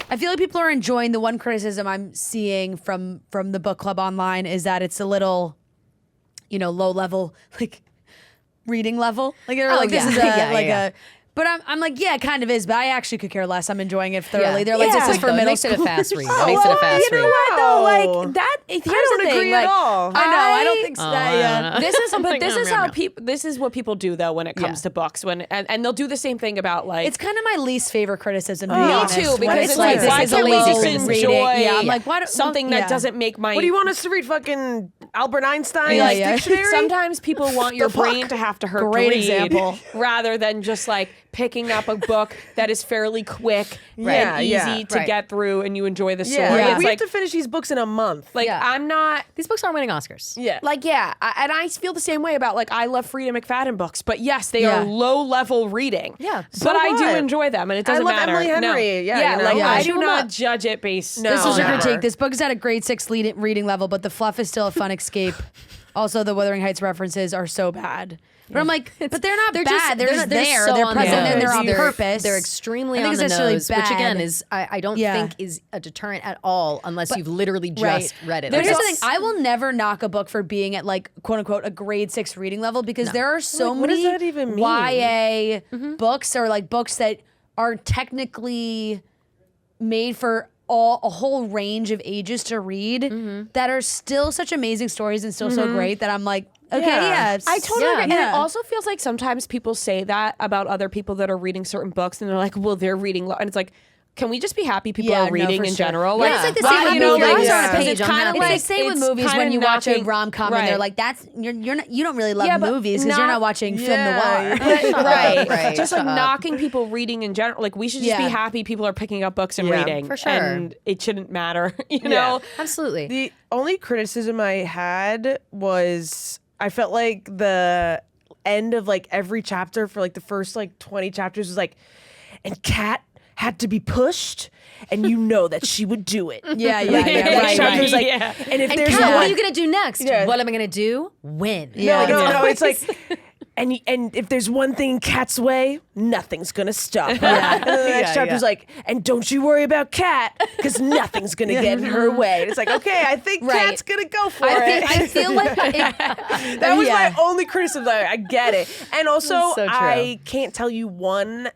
[SPEAKER 1] I feel like people are enjoying. The one criticism I'm seeing from the book club online is that it's a little, low level, reading level. Like they're like, this is
[SPEAKER 4] yeah.
[SPEAKER 1] But I'm like, yeah, it kind of is, but I actually could care less. I'm enjoying it thoroughly.
[SPEAKER 4] Yeah.
[SPEAKER 1] They're like, this is for
[SPEAKER 4] It
[SPEAKER 1] middle
[SPEAKER 4] makes it a
[SPEAKER 1] school.
[SPEAKER 4] fast read. It makes it a fast
[SPEAKER 3] you know
[SPEAKER 4] read.
[SPEAKER 3] what though? Like that. Here's
[SPEAKER 2] don't
[SPEAKER 3] the thing.
[SPEAKER 2] agree
[SPEAKER 3] like,
[SPEAKER 2] at all.
[SPEAKER 1] I know. I don't think so. Yeah.
[SPEAKER 3] This is, but this is how
[SPEAKER 4] meow.
[SPEAKER 3] people. This is what people do though when it comes to books. And they'll do the same thing about like.
[SPEAKER 1] It's kind of my least favorite criticism. To be
[SPEAKER 3] me
[SPEAKER 1] honest,
[SPEAKER 3] too,
[SPEAKER 1] when
[SPEAKER 3] because
[SPEAKER 1] it's like,
[SPEAKER 3] why
[SPEAKER 1] this is a
[SPEAKER 3] can't we
[SPEAKER 1] lazy
[SPEAKER 3] just
[SPEAKER 1] criticism.
[SPEAKER 3] enjoy
[SPEAKER 1] Yeah, I'm like, why
[SPEAKER 3] something that doesn't make my.
[SPEAKER 2] What do you want us to read? Fucking Albert Einstein's
[SPEAKER 1] Yeah.
[SPEAKER 2] dictionary?
[SPEAKER 3] Sometimes people want your brain to have to hurt
[SPEAKER 1] Great
[SPEAKER 3] to read,
[SPEAKER 1] example.
[SPEAKER 3] rather than just like picking up a book that is fairly quick
[SPEAKER 2] Yeah,
[SPEAKER 3] and easy
[SPEAKER 2] yeah.
[SPEAKER 3] to
[SPEAKER 4] Right.
[SPEAKER 3] get through, and you enjoy the story.
[SPEAKER 2] Yeah,
[SPEAKER 3] It's
[SPEAKER 2] we
[SPEAKER 3] like,
[SPEAKER 2] have to finish these books in a month.
[SPEAKER 3] like
[SPEAKER 4] Yeah.
[SPEAKER 3] I'm not.
[SPEAKER 4] These books aren't winning Oscars.
[SPEAKER 2] Yeah.
[SPEAKER 3] Like, and I feel the same way about, like, I love Frida McFadden books, but yes, they
[SPEAKER 1] Yeah.
[SPEAKER 3] are low-level reading.
[SPEAKER 4] Yeah.
[SPEAKER 3] But I do
[SPEAKER 2] what?
[SPEAKER 3] enjoy them, and it doesn't
[SPEAKER 2] I love
[SPEAKER 3] matter.
[SPEAKER 2] Emily
[SPEAKER 3] No.
[SPEAKER 2] Henry. Yeah, you know?
[SPEAKER 3] like,
[SPEAKER 2] Yeah.
[SPEAKER 3] I
[SPEAKER 2] Shoot
[SPEAKER 3] do
[SPEAKER 2] 'em
[SPEAKER 3] not
[SPEAKER 2] up.
[SPEAKER 3] judge it based.
[SPEAKER 2] No.
[SPEAKER 1] This was your
[SPEAKER 2] never.
[SPEAKER 1] critique. This book is at a grade 6 reading level, but the fluff is still a fun escape. Also, the Wuthering Heights references are so bad. But I'm like, but they're not bad. They're just there.
[SPEAKER 4] so
[SPEAKER 1] They're
[SPEAKER 4] on the
[SPEAKER 1] present and they're
[SPEAKER 4] nose.
[SPEAKER 1] on purpose.
[SPEAKER 4] They're extremely
[SPEAKER 1] I think
[SPEAKER 4] on
[SPEAKER 1] it's
[SPEAKER 4] the
[SPEAKER 1] necessarily
[SPEAKER 4] nose, which again
[SPEAKER 1] bad.
[SPEAKER 4] is I don't
[SPEAKER 1] Yeah.
[SPEAKER 4] think is a deterrent at all unless you've literally just
[SPEAKER 1] Right.
[SPEAKER 4] read it.
[SPEAKER 1] But
[SPEAKER 4] Like,
[SPEAKER 1] here's the
[SPEAKER 4] that's-
[SPEAKER 1] thing: I will never knock a book for being at like quote unquote a grade 6 reading level because there are so
[SPEAKER 2] Like, what does
[SPEAKER 1] many
[SPEAKER 2] that even mean?
[SPEAKER 1] YA books or like books that are technically made for a whole range of ages to read that are still such amazing stories and still so great that I'm like, okay,
[SPEAKER 2] Yeah.
[SPEAKER 3] I totally agree. And
[SPEAKER 1] Yeah.
[SPEAKER 3] it also feels like sometimes people say that about other people that are reading certain books, and they're like, well, they're reading, and it's like, can we just be happy people
[SPEAKER 1] Yeah,
[SPEAKER 3] are
[SPEAKER 1] no,
[SPEAKER 3] reading
[SPEAKER 1] for
[SPEAKER 3] in
[SPEAKER 1] sure.
[SPEAKER 3] general?
[SPEAKER 4] Yeah, it's like the
[SPEAKER 3] why,
[SPEAKER 4] same
[SPEAKER 3] you know,
[SPEAKER 4] with
[SPEAKER 3] like,
[SPEAKER 4] movies.
[SPEAKER 2] Yeah.
[SPEAKER 3] because
[SPEAKER 4] Page,
[SPEAKER 3] it's
[SPEAKER 4] I'm
[SPEAKER 3] kind of
[SPEAKER 4] happy.
[SPEAKER 3] like
[SPEAKER 1] It's the same with
[SPEAKER 3] it's
[SPEAKER 1] movies when
[SPEAKER 3] kinda
[SPEAKER 1] you watch a
[SPEAKER 3] knocking-
[SPEAKER 1] rom-com and they're
[SPEAKER 3] Right.
[SPEAKER 1] like, that's you don't really love
[SPEAKER 3] Yeah, but
[SPEAKER 1] movies because you're
[SPEAKER 3] not-
[SPEAKER 1] not watching film
[SPEAKER 2] Yeah,
[SPEAKER 1] noir.
[SPEAKER 2] yeah.
[SPEAKER 3] right.
[SPEAKER 4] Right.
[SPEAKER 3] Just like
[SPEAKER 4] Shut up.
[SPEAKER 3] knocking people reading in general. Like, we should just be
[SPEAKER 1] Yeah.
[SPEAKER 3] happy people are picking up books and
[SPEAKER 2] Yeah,
[SPEAKER 3] reading.
[SPEAKER 4] for sure.
[SPEAKER 3] And it shouldn't matter, you know?
[SPEAKER 4] Absolutely.
[SPEAKER 2] The only criticism I had was I felt like the end of like every chapter for like the first like 20 chapters was like, and Kat had to be pushed, and you know that she would do it.
[SPEAKER 1] Yeah, yeah,
[SPEAKER 2] Like,
[SPEAKER 1] yeah,
[SPEAKER 2] next
[SPEAKER 1] right,
[SPEAKER 2] chapter
[SPEAKER 1] right.
[SPEAKER 2] was like,
[SPEAKER 3] Yeah.
[SPEAKER 2] and if
[SPEAKER 4] And
[SPEAKER 2] there's
[SPEAKER 4] Kat,
[SPEAKER 2] no
[SPEAKER 4] what are you gonna do next?
[SPEAKER 2] Yeah.
[SPEAKER 4] What am I gonna do? Win.
[SPEAKER 1] Yeah.
[SPEAKER 2] no, it's like, and if there's one thing in Kat's way, nothing's gonna stop her. And then the next
[SPEAKER 4] Yeah,
[SPEAKER 2] chapter's
[SPEAKER 4] yeah.
[SPEAKER 2] like, and don't you worry about Kat, because nothing's gonna get in her way. And it's like, okay, I think
[SPEAKER 1] Right.
[SPEAKER 2] Kat's gonna go for
[SPEAKER 1] I
[SPEAKER 2] it.
[SPEAKER 1] feel like
[SPEAKER 2] That was
[SPEAKER 1] Yeah.
[SPEAKER 2] my only criticism. I get it. And also,
[SPEAKER 4] That's so true.
[SPEAKER 2] I can't tell you one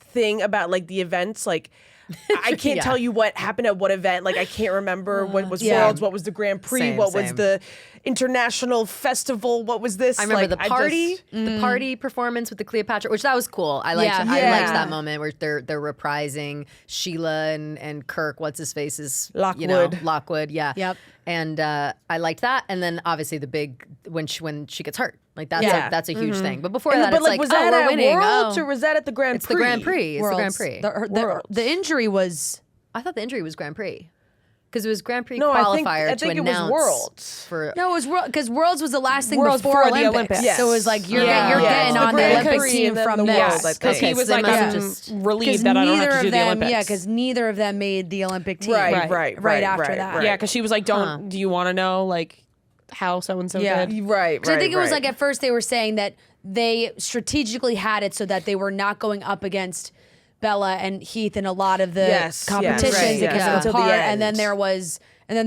[SPEAKER 2] thing about like the events. Like, I can't
[SPEAKER 4] Yeah.
[SPEAKER 2] tell you what happened at what event. Like, I can't remember what was
[SPEAKER 1] Yeah.
[SPEAKER 2] Worlds, what was the Grand Prix,
[SPEAKER 4] Same,
[SPEAKER 2] what was
[SPEAKER 4] same.
[SPEAKER 2] the international festival, what was this.
[SPEAKER 4] I remember
[SPEAKER 2] Like,
[SPEAKER 4] the party,
[SPEAKER 2] just-
[SPEAKER 4] the party performance with the Cleopatra, which that was cool. I liked,
[SPEAKER 1] Yeah.
[SPEAKER 4] I
[SPEAKER 2] Yeah.
[SPEAKER 4] liked that moment where they're reprising Sheila and Kirk. What's his face is Lockwood. Yeah.
[SPEAKER 1] Yep.
[SPEAKER 4] And I liked that. And then obviously the big when she gets hurt, like that's
[SPEAKER 1] Yeah.
[SPEAKER 4] that's a huge thing. But before
[SPEAKER 2] And-
[SPEAKER 4] that,
[SPEAKER 2] but
[SPEAKER 4] it's like,
[SPEAKER 2] was
[SPEAKER 4] oh,
[SPEAKER 2] that
[SPEAKER 4] we're
[SPEAKER 2] at
[SPEAKER 4] winning.
[SPEAKER 2] Worlds
[SPEAKER 4] Oh.
[SPEAKER 2] or was that at the Grand
[SPEAKER 4] It's
[SPEAKER 2] Prix?
[SPEAKER 4] the Grand Prix. It's the Grand
[SPEAKER 1] Worlds.
[SPEAKER 4] Prix.
[SPEAKER 1] The injury was
[SPEAKER 4] I thought the injury was Grand Prix because it was Grand Prix
[SPEAKER 2] No, I
[SPEAKER 4] qualifier
[SPEAKER 2] think
[SPEAKER 4] to
[SPEAKER 2] it was
[SPEAKER 4] announce
[SPEAKER 2] Worlds.
[SPEAKER 4] for.
[SPEAKER 1] no, it was because Worlds was the last thing
[SPEAKER 3] Worlds
[SPEAKER 1] before
[SPEAKER 3] before the
[SPEAKER 1] Olympics.
[SPEAKER 3] Olympics.
[SPEAKER 1] So it was like you're
[SPEAKER 3] Yeah.
[SPEAKER 1] you're
[SPEAKER 3] Yeah,
[SPEAKER 1] getting
[SPEAKER 2] it's the
[SPEAKER 1] on the
[SPEAKER 2] Grand
[SPEAKER 1] Olympic
[SPEAKER 2] Prix
[SPEAKER 1] team
[SPEAKER 2] and then
[SPEAKER 1] from
[SPEAKER 2] the
[SPEAKER 1] this.
[SPEAKER 2] Worlds, I
[SPEAKER 3] Because
[SPEAKER 2] think.
[SPEAKER 3] he was
[SPEAKER 4] so they
[SPEAKER 3] like,
[SPEAKER 4] must have
[SPEAKER 3] I'm
[SPEAKER 4] just-
[SPEAKER 3] relieved that I don't have to do the Olympics.
[SPEAKER 1] because neither of them made the Olympic team.
[SPEAKER 2] Right
[SPEAKER 1] after that.
[SPEAKER 3] Yeah, because she was like, do you want to know, like, how so-and-so
[SPEAKER 1] Yeah.
[SPEAKER 3] did?
[SPEAKER 2] Right.
[SPEAKER 1] Because I think it was like at first they were saying that they strategically had it so that they were not going up against Bella and Heath in a lot of the
[SPEAKER 2] Yes,
[SPEAKER 1] competitions
[SPEAKER 2] yes,
[SPEAKER 1] because
[SPEAKER 2] yes,
[SPEAKER 1] of
[SPEAKER 2] until
[SPEAKER 1] the
[SPEAKER 2] the
[SPEAKER 1] part.
[SPEAKER 2] end.
[SPEAKER 1] And then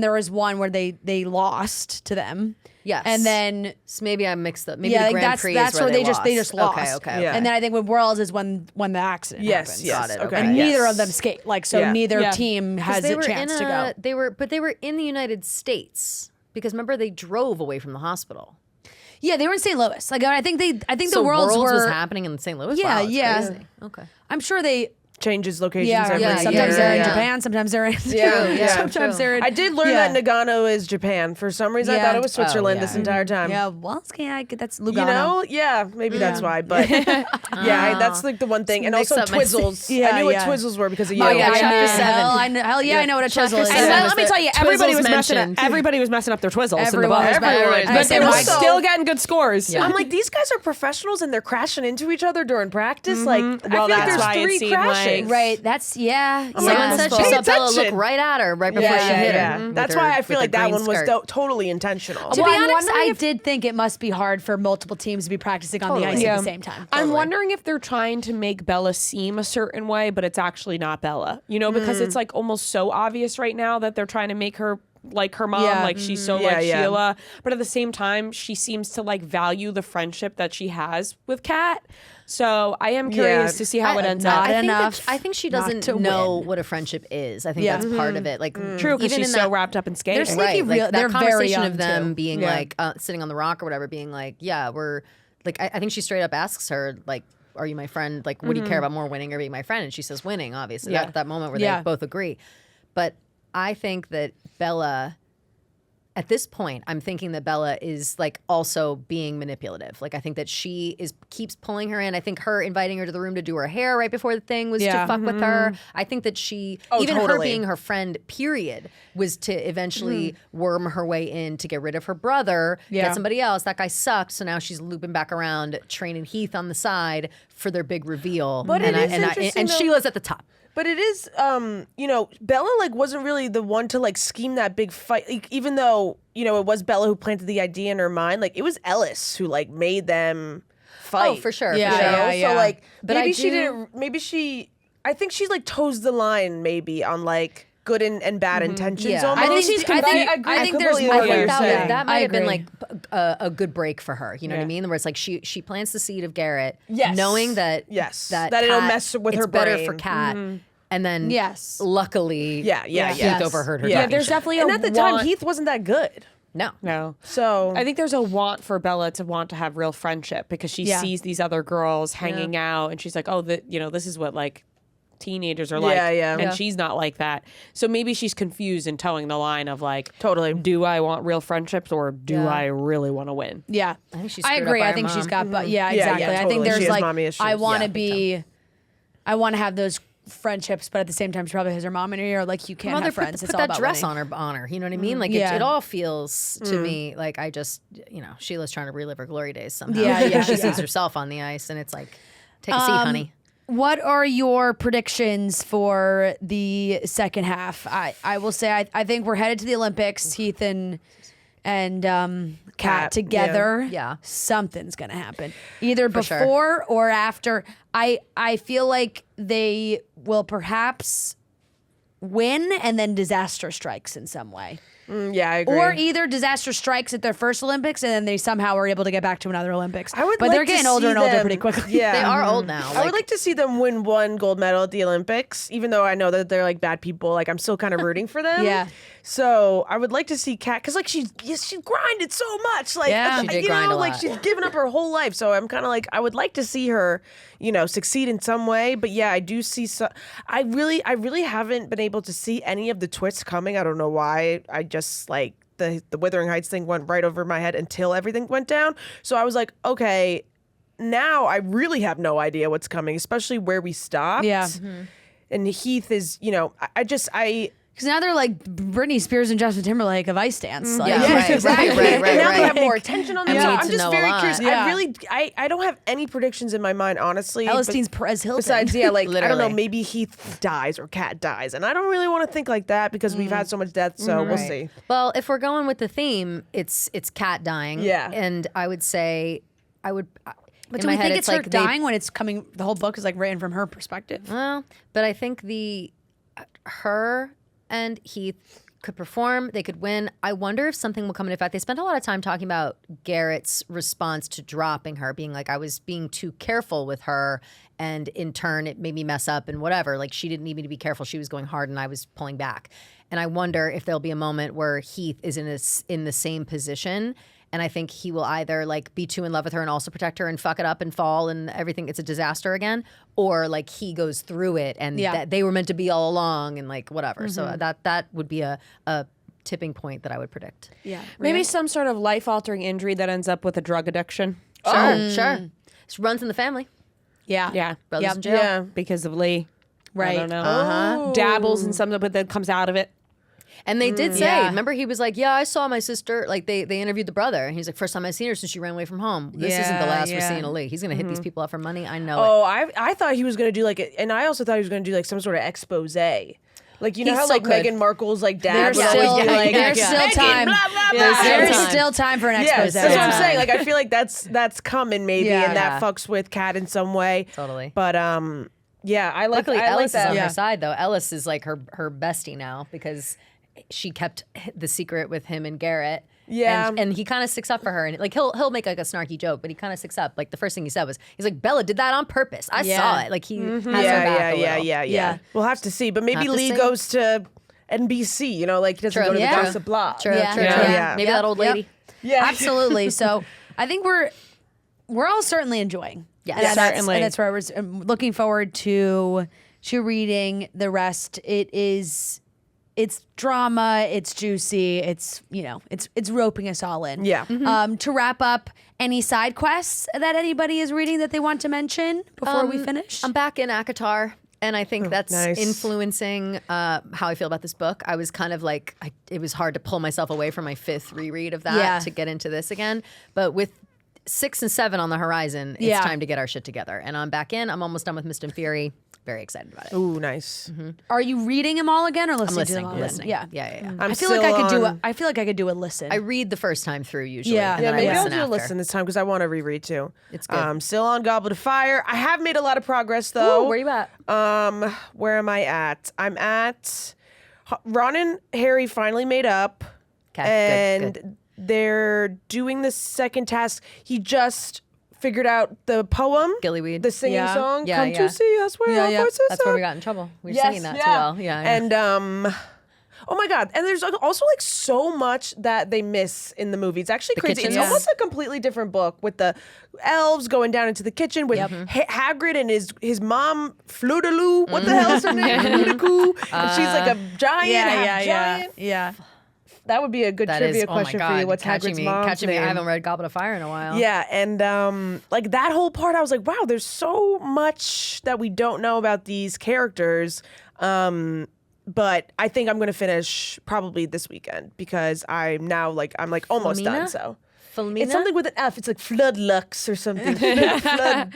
[SPEAKER 1] there was one where they lost to them.
[SPEAKER 4] Yes.
[SPEAKER 1] And then
[SPEAKER 4] So maybe I mixed up. Maybe
[SPEAKER 1] yeah,
[SPEAKER 4] the
[SPEAKER 1] like
[SPEAKER 4] Grand Prix
[SPEAKER 1] that's
[SPEAKER 4] is where
[SPEAKER 1] they just lost.
[SPEAKER 4] Okay.
[SPEAKER 2] Yeah.
[SPEAKER 1] And then I think with Worlds is when the accident
[SPEAKER 2] Yes,
[SPEAKER 1] happens.
[SPEAKER 2] yes.
[SPEAKER 4] Got it,
[SPEAKER 2] Okay.
[SPEAKER 4] okay.
[SPEAKER 1] And
[SPEAKER 2] yes.
[SPEAKER 1] neither of them skate. Like so
[SPEAKER 2] Yeah.
[SPEAKER 1] neither
[SPEAKER 3] Yeah.
[SPEAKER 1] team has
[SPEAKER 4] they
[SPEAKER 1] a
[SPEAKER 4] were
[SPEAKER 1] chance
[SPEAKER 4] in
[SPEAKER 1] to go.
[SPEAKER 4] They were in the United States because remember they drove away from the hospital.
[SPEAKER 1] Yeah, they were in St. Louis. Like I think the
[SPEAKER 4] So
[SPEAKER 1] Worlds were
[SPEAKER 4] was happening in St. Louis.
[SPEAKER 1] Yeah,
[SPEAKER 4] Wow, that's
[SPEAKER 1] yeah.
[SPEAKER 4] crazy. Okay.
[SPEAKER 1] I'm sure they
[SPEAKER 2] changes locations
[SPEAKER 1] yeah,
[SPEAKER 2] every
[SPEAKER 1] yeah.
[SPEAKER 2] year.
[SPEAKER 1] Sometimes they're in
[SPEAKER 2] Yeah.
[SPEAKER 1] Japan, sometimes they're in
[SPEAKER 2] Yeah,
[SPEAKER 1] sometimes
[SPEAKER 4] true.
[SPEAKER 1] they're in
[SPEAKER 2] I did learn
[SPEAKER 1] yeah.
[SPEAKER 2] that Nagano is Japan. For some reason, I
[SPEAKER 1] Yeah.
[SPEAKER 2] thought it was Switzerland
[SPEAKER 4] yeah.
[SPEAKER 2] this entire time.
[SPEAKER 1] Yeah, well, that's Lugano.
[SPEAKER 2] You know, yeah, maybe that's why. But that's like the one thing, and
[SPEAKER 4] Mix
[SPEAKER 2] also
[SPEAKER 4] up my
[SPEAKER 2] Twizzles.
[SPEAKER 1] Yeah,
[SPEAKER 2] I knew what
[SPEAKER 1] yeah.
[SPEAKER 2] Twizzles were because of you.
[SPEAKER 1] Oh yeah,
[SPEAKER 4] Chapter
[SPEAKER 1] I know.
[SPEAKER 4] 7.
[SPEAKER 1] Hell yeah, I know what a
[SPEAKER 4] Chapter
[SPEAKER 1] twizzle is.
[SPEAKER 4] 7
[SPEAKER 3] And then,
[SPEAKER 4] was
[SPEAKER 3] let me
[SPEAKER 4] the
[SPEAKER 3] tell you, everybody was
[SPEAKER 4] Twizzles
[SPEAKER 3] messing up their Twizzles
[SPEAKER 1] Everyone
[SPEAKER 3] in
[SPEAKER 1] was
[SPEAKER 3] the book.
[SPEAKER 1] messing-
[SPEAKER 3] But they
[SPEAKER 1] and
[SPEAKER 3] were
[SPEAKER 2] also-
[SPEAKER 3] still getting good scores.
[SPEAKER 4] Yeah.
[SPEAKER 2] I'm like, these guys are professionals and they're crashing into each other during practice. Like, I
[SPEAKER 3] Well,
[SPEAKER 2] feel like
[SPEAKER 3] that's
[SPEAKER 2] there's
[SPEAKER 3] why it
[SPEAKER 2] 3
[SPEAKER 3] seemed
[SPEAKER 2] crashes.
[SPEAKER 3] like-
[SPEAKER 1] Right, that's yeah.
[SPEAKER 2] I'm like,
[SPEAKER 4] Someone
[SPEAKER 1] yeah.
[SPEAKER 4] said
[SPEAKER 2] Pay
[SPEAKER 4] she saw Bella look
[SPEAKER 2] attention.
[SPEAKER 4] right at her right before
[SPEAKER 2] Yeah,
[SPEAKER 4] she hit
[SPEAKER 2] yeah.
[SPEAKER 4] her. with
[SPEAKER 2] That's
[SPEAKER 4] her-
[SPEAKER 2] why I
[SPEAKER 4] with
[SPEAKER 2] feel
[SPEAKER 4] her
[SPEAKER 2] like that
[SPEAKER 4] green
[SPEAKER 2] one was
[SPEAKER 4] skirt.
[SPEAKER 2] totally intentional.
[SPEAKER 1] To
[SPEAKER 3] Well,
[SPEAKER 1] be
[SPEAKER 3] I'm
[SPEAKER 1] honest,
[SPEAKER 3] wondering
[SPEAKER 1] I
[SPEAKER 3] if-
[SPEAKER 1] did think it must be hard for multiple teams to be practicing on the ice
[SPEAKER 4] Totally.
[SPEAKER 1] at the same time.
[SPEAKER 3] I'm wondering if they're trying to make Bella seem a certain way, but it's actually not Bella. You know, because it's like almost so obvious right now that they're trying to make her like her mom.
[SPEAKER 1] Yeah.
[SPEAKER 3] Like she's so
[SPEAKER 2] Yeah,
[SPEAKER 3] like
[SPEAKER 2] yeah.
[SPEAKER 3] Sheila. But at the same time, she seems to like value the friendship that she has with Kat. So I am curious to see how it ends up.
[SPEAKER 1] enough
[SPEAKER 4] I think she
[SPEAKER 1] not
[SPEAKER 4] doesn't
[SPEAKER 1] to
[SPEAKER 4] know
[SPEAKER 1] win.
[SPEAKER 4] what a friendship is. I think
[SPEAKER 1] Yeah.
[SPEAKER 4] that's part of it. Like
[SPEAKER 3] True, because
[SPEAKER 4] even
[SPEAKER 3] she's
[SPEAKER 4] in
[SPEAKER 3] so
[SPEAKER 4] that,
[SPEAKER 3] wrapped up in skating.
[SPEAKER 1] They're sneaky
[SPEAKER 4] right,
[SPEAKER 1] real-
[SPEAKER 4] like
[SPEAKER 1] they're
[SPEAKER 4] that
[SPEAKER 1] very
[SPEAKER 4] conversation
[SPEAKER 1] young,
[SPEAKER 4] of them
[SPEAKER 1] too.
[SPEAKER 4] being
[SPEAKER 1] Yeah.
[SPEAKER 4] like sitting on the rock or whatever, being like, yeah, we're like I think she straight up asks her like, are you my friend? Like, what do you care about more, winning or being my friend? And she says winning, obviously.
[SPEAKER 3] Yeah.
[SPEAKER 4] That moment where
[SPEAKER 1] Yeah.
[SPEAKER 4] they both agree. But I think that Bella, at this point, I'm thinking that Bella is like also being manipulative. Like I think that she keeps pulling her in. I think her inviting her to the room to do her hair right before the thing was
[SPEAKER 1] Yeah.
[SPEAKER 4] to fuck with her. I think that she, even her
[SPEAKER 2] totally.
[SPEAKER 4] being her friend, period, was to eventually worm her way in to get rid of her brother,
[SPEAKER 1] Yeah.
[SPEAKER 4] get somebody else. That guy sucked. So now she's looping back around, training Heath on the side for their big reveal.
[SPEAKER 2] But it is
[SPEAKER 4] and
[SPEAKER 2] interesting, though.
[SPEAKER 4] Sheila's at the top.
[SPEAKER 2] But it is, Bella like wasn't really the one to like scheme that big fight. Like, even though it was Bella who planted the idea in her mind, like it was Ellis who like made them fight.
[SPEAKER 4] Oh, for sure.
[SPEAKER 1] Yeah,
[SPEAKER 4] for sure.
[SPEAKER 1] yeah, yeah.
[SPEAKER 2] So like
[SPEAKER 4] But
[SPEAKER 2] maybe
[SPEAKER 4] I
[SPEAKER 2] she
[SPEAKER 4] do-
[SPEAKER 2] didn't. Maybe she. I think she like toes the line maybe on like good and bad intentions.
[SPEAKER 4] Yeah.
[SPEAKER 2] Almost.
[SPEAKER 1] I think she's
[SPEAKER 2] But
[SPEAKER 1] confused.
[SPEAKER 2] agree
[SPEAKER 1] I think
[SPEAKER 2] completely
[SPEAKER 1] there's
[SPEAKER 2] with
[SPEAKER 4] I
[SPEAKER 2] what
[SPEAKER 4] think
[SPEAKER 2] you're
[SPEAKER 1] more.
[SPEAKER 2] saying.
[SPEAKER 4] that might
[SPEAKER 1] I
[SPEAKER 4] have been
[SPEAKER 1] agree.
[SPEAKER 4] like a good break for her. You know what I
[SPEAKER 3] Yeah.
[SPEAKER 4] mean? Where it's like she plants the seed of Garrett,
[SPEAKER 2] Yes.
[SPEAKER 4] knowing that
[SPEAKER 2] Yes.
[SPEAKER 4] that
[SPEAKER 2] That it'll
[SPEAKER 4] Kat-
[SPEAKER 2] mess with
[SPEAKER 4] it's
[SPEAKER 2] her
[SPEAKER 4] better
[SPEAKER 2] brain.
[SPEAKER 4] for Kat, and then
[SPEAKER 1] Yes.
[SPEAKER 4] luckily,
[SPEAKER 2] Yeah, yeah,
[SPEAKER 4] Heath
[SPEAKER 2] yes.
[SPEAKER 4] overheard her.
[SPEAKER 2] Yeah.
[SPEAKER 3] Yeah,
[SPEAKER 4] talking
[SPEAKER 3] there's
[SPEAKER 4] shit.
[SPEAKER 3] definitely
[SPEAKER 2] And
[SPEAKER 3] a
[SPEAKER 2] at the
[SPEAKER 3] want.
[SPEAKER 2] time, Heath wasn't that good.
[SPEAKER 4] no.
[SPEAKER 2] So
[SPEAKER 3] I think there's a want for Bella to want to have real friendship because she
[SPEAKER 1] Yeah.
[SPEAKER 3] sees these other girls hanging out and she's like, oh, this is what like teenagers are like.
[SPEAKER 2] Yeah, yeah.
[SPEAKER 3] And
[SPEAKER 2] Yeah.
[SPEAKER 3] she's not like that. So maybe she's confused and towing the line of like,
[SPEAKER 2] Totally.
[SPEAKER 3] do I want real friendships or do
[SPEAKER 4] Yeah.
[SPEAKER 3] I really want to win?
[SPEAKER 1] Yeah,
[SPEAKER 4] I think she's
[SPEAKER 1] I
[SPEAKER 4] screwed up
[SPEAKER 1] agree.
[SPEAKER 4] by
[SPEAKER 1] I
[SPEAKER 4] her
[SPEAKER 1] think she's
[SPEAKER 4] mom.
[SPEAKER 1] got, but yeah,
[SPEAKER 2] Yeah,
[SPEAKER 1] exactly.
[SPEAKER 2] yeah,
[SPEAKER 1] I think
[SPEAKER 2] totally.
[SPEAKER 1] there's
[SPEAKER 2] She has
[SPEAKER 1] like,
[SPEAKER 2] mommy issues.
[SPEAKER 1] I want to
[SPEAKER 2] Yeah,
[SPEAKER 1] I want to have those friendships, but at the same time, she probably has her mom in her ear. Like, you can't
[SPEAKER 4] Mother
[SPEAKER 1] have friends.
[SPEAKER 4] put
[SPEAKER 1] It's all
[SPEAKER 4] that
[SPEAKER 1] about
[SPEAKER 4] dress
[SPEAKER 1] winning.
[SPEAKER 4] on her. You know what I mean? Like
[SPEAKER 1] Yeah.
[SPEAKER 4] it all feels to me like I just Sheila's trying to relive her glory days somehow.
[SPEAKER 1] Yeah, yeah,
[SPEAKER 4] she
[SPEAKER 1] yeah.
[SPEAKER 4] sees herself on the ice, and it's like, take a seat, honey.
[SPEAKER 1] What are your predictions for the second half? I will say I think we're headed to the Olympics. Heath and Kat
[SPEAKER 2] Kat,
[SPEAKER 1] together.
[SPEAKER 4] Yeah.
[SPEAKER 1] Something's gonna happen. Either
[SPEAKER 4] For sure.
[SPEAKER 1] before or after. I feel like they will perhaps win and then disaster strikes in some way.
[SPEAKER 2] yeah, I agree.
[SPEAKER 1] Or either disaster strikes at their first Olympics and then they somehow are able to get back to another Olympics.
[SPEAKER 2] I would
[SPEAKER 1] but
[SPEAKER 2] like
[SPEAKER 1] they're
[SPEAKER 2] to
[SPEAKER 1] getting older
[SPEAKER 2] see
[SPEAKER 1] and older
[SPEAKER 2] them-
[SPEAKER 1] pretty quickly.
[SPEAKER 2] Yeah,
[SPEAKER 4] They are old now.
[SPEAKER 2] I would like to see them win one gold medal at the Olympics, even though I know that they're like bad people. Like I'm still kind of rooting for them.
[SPEAKER 1] Yeah.
[SPEAKER 2] So I would like to see Kat because like she grinded so much. Like
[SPEAKER 1] Yeah. She
[SPEAKER 4] did
[SPEAKER 2] you
[SPEAKER 4] grind
[SPEAKER 2] know,
[SPEAKER 4] a
[SPEAKER 2] like
[SPEAKER 4] lot.
[SPEAKER 2] she's given up her whole life. So I'm kind of like I would like to see her, succeed in some way. But yeah, I do see. I really haven't been able to see any of the twists coming. I don't know why. I just like. The Wuthering Heights thing went right over my head until everything went down. So I was like, okay, now I really have no idea what's coming, especially where we stopped.
[SPEAKER 1] Yeah.
[SPEAKER 2] And Heath is,
[SPEAKER 1] Because now they're like Britney Spears and Justin Timberlake of ice dance. Like,
[SPEAKER 4] Yeah, right,
[SPEAKER 2] exactly.
[SPEAKER 4] right,
[SPEAKER 2] And now they
[SPEAKER 4] right.
[SPEAKER 2] have more attention on them.
[SPEAKER 4] And
[SPEAKER 2] So
[SPEAKER 4] we need
[SPEAKER 2] I'm
[SPEAKER 4] to
[SPEAKER 2] just
[SPEAKER 4] know a
[SPEAKER 2] very
[SPEAKER 4] lot.
[SPEAKER 2] curious.
[SPEAKER 1] Yeah.
[SPEAKER 2] I don't have any predictions in my mind, honestly. but
[SPEAKER 1] Elliston's Perez Hilton.
[SPEAKER 2] Besides, yeah, like, I don't know,
[SPEAKER 4] Literally.
[SPEAKER 2] maybe Heath dies or Kat dies. And I don't really want to think like that because we've had so much death. So we'll see.
[SPEAKER 4] Well, if we're going with the theme, it's Kat dying.
[SPEAKER 2] Yeah.
[SPEAKER 4] And I would say,
[SPEAKER 1] But
[SPEAKER 4] in
[SPEAKER 1] do
[SPEAKER 4] my
[SPEAKER 1] we
[SPEAKER 4] head,
[SPEAKER 1] think it's
[SPEAKER 4] it's
[SPEAKER 1] her
[SPEAKER 4] like they-
[SPEAKER 1] dying when it's coming? The whole book is like written from her perspective.
[SPEAKER 4] Well, but I think her and Heath could perform. They could win. I wonder if something will come into effect. They spent a lot of time talking about Garrett's response to dropping her, being like, I was being too careful with her, and in turn, it made me mess up and whatever. Like, she didn't need me to be careful. She was going hard, and I was pulling back. And I wonder if there'll be a moment where Heath is in the same position. And I think he will either like be too in love with her and also protect her and fuck it up and fall and everything. It's a disaster again, or like he goes through it and
[SPEAKER 1] Yeah.
[SPEAKER 4] that they were meant to be all along and like whatever. So that would be a tipping point that I would predict.
[SPEAKER 1] Yeah.
[SPEAKER 3] Maybe some sort of life-altering injury that ends up with a drug addiction.
[SPEAKER 4] Sure. It runs in the family.
[SPEAKER 1] Yeah.
[SPEAKER 3] Yeah.
[SPEAKER 4] Brothers
[SPEAKER 1] Yep.
[SPEAKER 4] in jail.
[SPEAKER 2] Yeah.
[SPEAKER 3] Because of Lee.
[SPEAKER 1] Right.
[SPEAKER 3] I don't know. Dabbles in something, but then comes out of it.
[SPEAKER 4] And they did say,
[SPEAKER 1] Yeah.
[SPEAKER 4] remember he was like, yeah, I saw my sister. Like they interviewed the brother and he's like, first time I seen her since she ran away from home. This isn't the
[SPEAKER 1] Yeah,
[SPEAKER 4] last we're
[SPEAKER 1] yeah.
[SPEAKER 4] seeing of Lee. He's going to hit these people up for money. I know it.
[SPEAKER 2] Oh, I thought he was going to do like, and I also thought he was going to do like some sort of expose. Like, you know
[SPEAKER 4] He
[SPEAKER 2] how
[SPEAKER 4] still
[SPEAKER 2] like
[SPEAKER 4] could.
[SPEAKER 2] Meghan Markle's like dad
[SPEAKER 1] There's
[SPEAKER 2] would
[SPEAKER 1] still,
[SPEAKER 2] always be like,
[SPEAKER 1] there's still
[SPEAKER 2] Meghan,
[SPEAKER 1] time.
[SPEAKER 2] blah, blah, blah.
[SPEAKER 4] There's
[SPEAKER 1] There's
[SPEAKER 4] time.
[SPEAKER 1] still time for an
[SPEAKER 2] Yes,
[SPEAKER 1] expose.
[SPEAKER 2] that's what I'm
[SPEAKER 4] Yeah.
[SPEAKER 2] saying. Like, I feel like that's coming maybe,
[SPEAKER 1] Yeah.
[SPEAKER 2] and that fucks with Kat in some way.
[SPEAKER 4] Totally.
[SPEAKER 2] But yeah, I like.
[SPEAKER 4] Luckily,
[SPEAKER 2] I
[SPEAKER 4] Ellis
[SPEAKER 2] like
[SPEAKER 4] is on
[SPEAKER 2] that.
[SPEAKER 4] her side, though. Ellis is like her bestie now because she kept the secret with him and Garrett.
[SPEAKER 2] Yeah.
[SPEAKER 4] And he kind of sticks up for her, and like he'll make like a snarky joke, but he kind of sticks up. Like the first thing he said was, he's like, Bella did that on purpose. I saw it. Like he has her back a little.
[SPEAKER 2] Yeah. We'll have to see. But maybe
[SPEAKER 4] Have to
[SPEAKER 2] Lee
[SPEAKER 4] see.
[SPEAKER 2] goes to NBC, you know, like he doesn't go to the
[SPEAKER 1] Yeah.
[SPEAKER 2] Gossip Blog.
[SPEAKER 4] True.
[SPEAKER 1] Yeah.
[SPEAKER 4] Maybe that old lady.
[SPEAKER 2] Yeah.
[SPEAKER 1] Absolutely. So I think we're all certainly enjoying.
[SPEAKER 4] Yes.
[SPEAKER 1] And
[SPEAKER 3] Yeah, certainly.
[SPEAKER 1] And that's where I'm looking forward to reading the rest. It's drama, it's juicy, it's roping us all in.
[SPEAKER 2] Yeah.
[SPEAKER 1] To wrap up, any side quests that anybody is reading that they want to mention before we finish?
[SPEAKER 4] I'm back in Akatar, and I think that's
[SPEAKER 2] nice.
[SPEAKER 4] influencing how I feel about this book. I was kind of like, it was hard to pull myself away from my 5th reread of that
[SPEAKER 1] Yeah.
[SPEAKER 4] to get into this again. But with 6 and 7 on the horizon, it's
[SPEAKER 1] Yeah.
[SPEAKER 4] time to get our shit together. And I'm back in. I'm almost done with Mist and Fury. Very excited about it.
[SPEAKER 2] Ooh, nice.
[SPEAKER 1] Are you reading them all again or listening to them all?
[SPEAKER 4] I'm listening.
[SPEAKER 1] Yeah.
[SPEAKER 4] Yeah.
[SPEAKER 2] I'm
[SPEAKER 1] I feel like I feel like I could do a listen.
[SPEAKER 4] I read the first time through usually.
[SPEAKER 1] Yeah.
[SPEAKER 4] and
[SPEAKER 2] Yeah,
[SPEAKER 4] then
[SPEAKER 2] maybe
[SPEAKER 4] I
[SPEAKER 2] I'll
[SPEAKER 4] listen
[SPEAKER 2] do a
[SPEAKER 4] after.
[SPEAKER 2] listen this time because I want to reread too.
[SPEAKER 4] It's good.
[SPEAKER 2] Still on Goblet of Fire. I have made a lot of progress though.
[SPEAKER 4] Ooh, where you at?
[SPEAKER 2] Where am I at? I'm at Ron and Harry finally made up,
[SPEAKER 4] 'Kay,
[SPEAKER 2] and
[SPEAKER 4] good.
[SPEAKER 2] they're doing the second task. He just figured out the poem,
[SPEAKER 4] Gillyweed.
[SPEAKER 2] the singing
[SPEAKER 1] Yeah.
[SPEAKER 2] song.
[SPEAKER 4] Yeah,
[SPEAKER 2] Come
[SPEAKER 4] yeah.
[SPEAKER 2] to see us where our voices
[SPEAKER 4] That's where
[SPEAKER 2] are.
[SPEAKER 4] we got in trouble. We were
[SPEAKER 2] Yes,
[SPEAKER 4] singing that too well. Yeah.
[SPEAKER 2] And oh my God. And there's also like so much that they miss in the movie. It's actually crazy.
[SPEAKER 4] kitchen?
[SPEAKER 2] It's
[SPEAKER 4] Yeah.
[SPEAKER 2] almost a completely different book with the elves going down into the kitchen with Hagrid and his mom, Fludaloo. What the hell is her name? Fludacoo. And she's like a giant, half giant.
[SPEAKER 1] Yeah.
[SPEAKER 2] That would be a good
[SPEAKER 4] that
[SPEAKER 2] trivia
[SPEAKER 4] is,
[SPEAKER 2] question
[SPEAKER 4] oh my
[SPEAKER 2] for
[SPEAKER 4] God,
[SPEAKER 2] you. What's
[SPEAKER 4] catching
[SPEAKER 2] Hagrid's
[SPEAKER 4] me,
[SPEAKER 2] mom's
[SPEAKER 4] catching me.
[SPEAKER 2] name?
[SPEAKER 4] I haven't read Goblet of Fire in a while.
[SPEAKER 2] Yeah, and like that whole part, I was like, wow, there's so much that we don't know about these characters. But I think I'm gonna finish probably this weekend because I'm almost done.
[SPEAKER 4] Philomena?
[SPEAKER 2] So
[SPEAKER 4] Philomena?
[SPEAKER 2] it's something with an F. It's like Floodlux or something. Flood.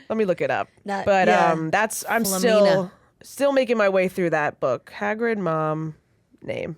[SPEAKER 2] Let me look it up.
[SPEAKER 1] Not-
[SPEAKER 2] But
[SPEAKER 1] yeah.
[SPEAKER 2] that's I'm
[SPEAKER 4] Philomena.
[SPEAKER 2] still making my way through that book. Hagrid mom name.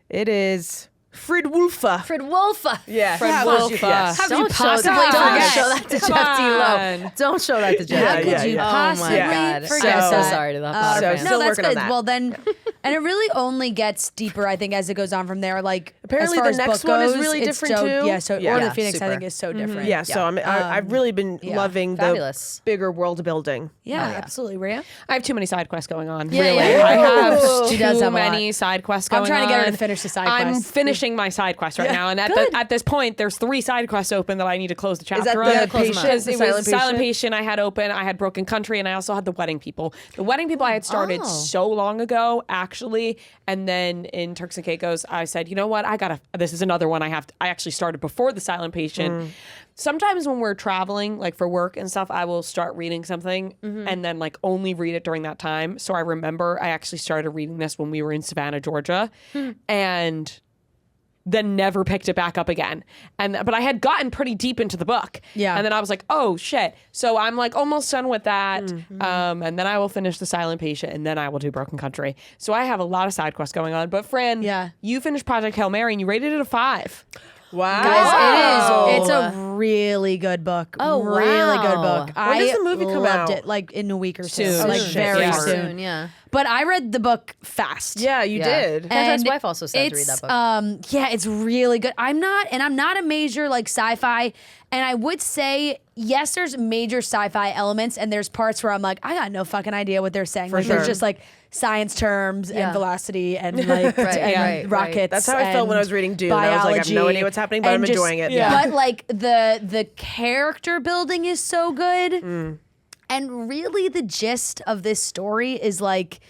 [SPEAKER 2] It is Fridwulfa.
[SPEAKER 4] Fred Wolfa.
[SPEAKER 2] Yeah,
[SPEAKER 3] Fridwulfa.
[SPEAKER 2] Yes.
[SPEAKER 1] How could you
[SPEAKER 4] Don't
[SPEAKER 1] possibly
[SPEAKER 4] don't
[SPEAKER 1] forget?
[SPEAKER 4] show that to
[SPEAKER 3] Come
[SPEAKER 4] Jeff D.
[SPEAKER 3] on.
[SPEAKER 4] Lowe. Don't show that to Jeff.
[SPEAKER 2] Yeah,
[SPEAKER 4] D. Lowe.
[SPEAKER 2] yeah,
[SPEAKER 1] you
[SPEAKER 2] yeah.
[SPEAKER 1] possibly
[SPEAKER 4] Oh my God.
[SPEAKER 1] forget
[SPEAKER 4] I'm so
[SPEAKER 1] that?
[SPEAKER 4] sorry to that.
[SPEAKER 2] So
[SPEAKER 4] Potter fan.
[SPEAKER 1] No,
[SPEAKER 2] Still
[SPEAKER 1] that's
[SPEAKER 2] working on
[SPEAKER 1] good.
[SPEAKER 2] that.
[SPEAKER 1] Well, then, and it really only gets deeper, I think, as it goes on from there. Like
[SPEAKER 2] Apparently
[SPEAKER 1] as far
[SPEAKER 2] the
[SPEAKER 1] as
[SPEAKER 2] next
[SPEAKER 1] book
[SPEAKER 2] one is
[SPEAKER 1] goes,
[SPEAKER 2] really
[SPEAKER 1] it's
[SPEAKER 2] different
[SPEAKER 1] so,
[SPEAKER 2] too.
[SPEAKER 1] Yeah, so
[SPEAKER 2] Yeah.
[SPEAKER 1] Order
[SPEAKER 4] Yeah,
[SPEAKER 1] of the Phoenix, I
[SPEAKER 4] super.
[SPEAKER 1] think, is so different.
[SPEAKER 2] Yeah, so I've really been loving the
[SPEAKER 4] Fabulous.
[SPEAKER 2] bigger world building.
[SPEAKER 1] Yeah, absolutely. Rhea?
[SPEAKER 3] I have too many side quests going on.
[SPEAKER 1] Yeah,
[SPEAKER 3] really.
[SPEAKER 1] yeah.
[SPEAKER 3] I have
[SPEAKER 1] She does
[SPEAKER 3] too
[SPEAKER 1] have a lot.
[SPEAKER 3] many side quests going
[SPEAKER 1] I'm
[SPEAKER 3] on.
[SPEAKER 1] trying to get her to finish the side
[SPEAKER 3] I'm
[SPEAKER 1] quests.
[SPEAKER 3] finishing my side quest right now, and at this point, there's 3 side quests open that I need to close the chapter
[SPEAKER 2] that
[SPEAKER 3] on.
[SPEAKER 2] the
[SPEAKER 4] close them up.
[SPEAKER 2] patient, the
[SPEAKER 3] It
[SPEAKER 2] silent
[SPEAKER 3] was Silent Patient I had open, I had Broken Country, and I also had The Wedding People. The Wedding People I had started so long ago, actually, and then in Turks and Caicos, I said, you know what, this is another one I actually started before The Silent Patient. Sometimes when we're traveling, like for work and stuff, I will start reading something and then like only read it during that time. So I remember I actually started reading this when we were in Savannah, Georgia, and then never picked it back up again. But I had gotten pretty deep into the book.
[SPEAKER 1] Yeah.
[SPEAKER 3] And then I was like, oh shit. So I'm like almost done with that. And then I will finish The Silent Patient and then I will do Broken Country. So I have a lot of side quests going on. But Fran, you finished Project Hail Mary and you rated it a 5.
[SPEAKER 2] Wow.
[SPEAKER 1] Guys, it is. It's a really good book.
[SPEAKER 4] Oh,
[SPEAKER 1] really good
[SPEAKER 4] wow.
[SPEAKER 1] book.
[SPEAKER 2] When does the movie come
[SPEAKER 1] loved
[SPEAKER 2] out?
[SPEAKER 1] it like in a week or two.
[SPEAKER 3] Soon.
[SPEAKER 1] Like
[SPEAKER 3] Oh, shit,
[SPEAKER 1] very
[SPEAKER 3] yeah.
[SPEAKER 1] soon.
[SPEAKER 4] Yeah.
[SPEAKER 1] But I read the book fast.
[SPEAKER 2] Yeah, you did.
[SPEAKER 4] Fantastic
[SPEAKER 1] And
[SPEAKER 4] wife also said to read that book.
[SPEAKER 1] Yeah, it's really good. I'm not a major like sci-fi, and I would say yes, there's major sci-fi elements, and there's parts where I'm like, I got no fucking idea what they're saying. Like,
[SPEAKER 2] sure.
[SPEAKER 1] There's just like science terms and
[SPEAKER 4] Yeah.
[SPEAKER 1] velocity and like
[SPEAKER 4] Right,
[SPEAKER 1] and
[SPEAKER 4] right.
[SPEAKER 1] rockets.
[SPEAKER 2] That's how I felt when I was reading Dune. I was like, I have no idea what's happening, but I'm enjoying it.
[SPEAKER 1] But like the character building is so good. And really the gist of this story is like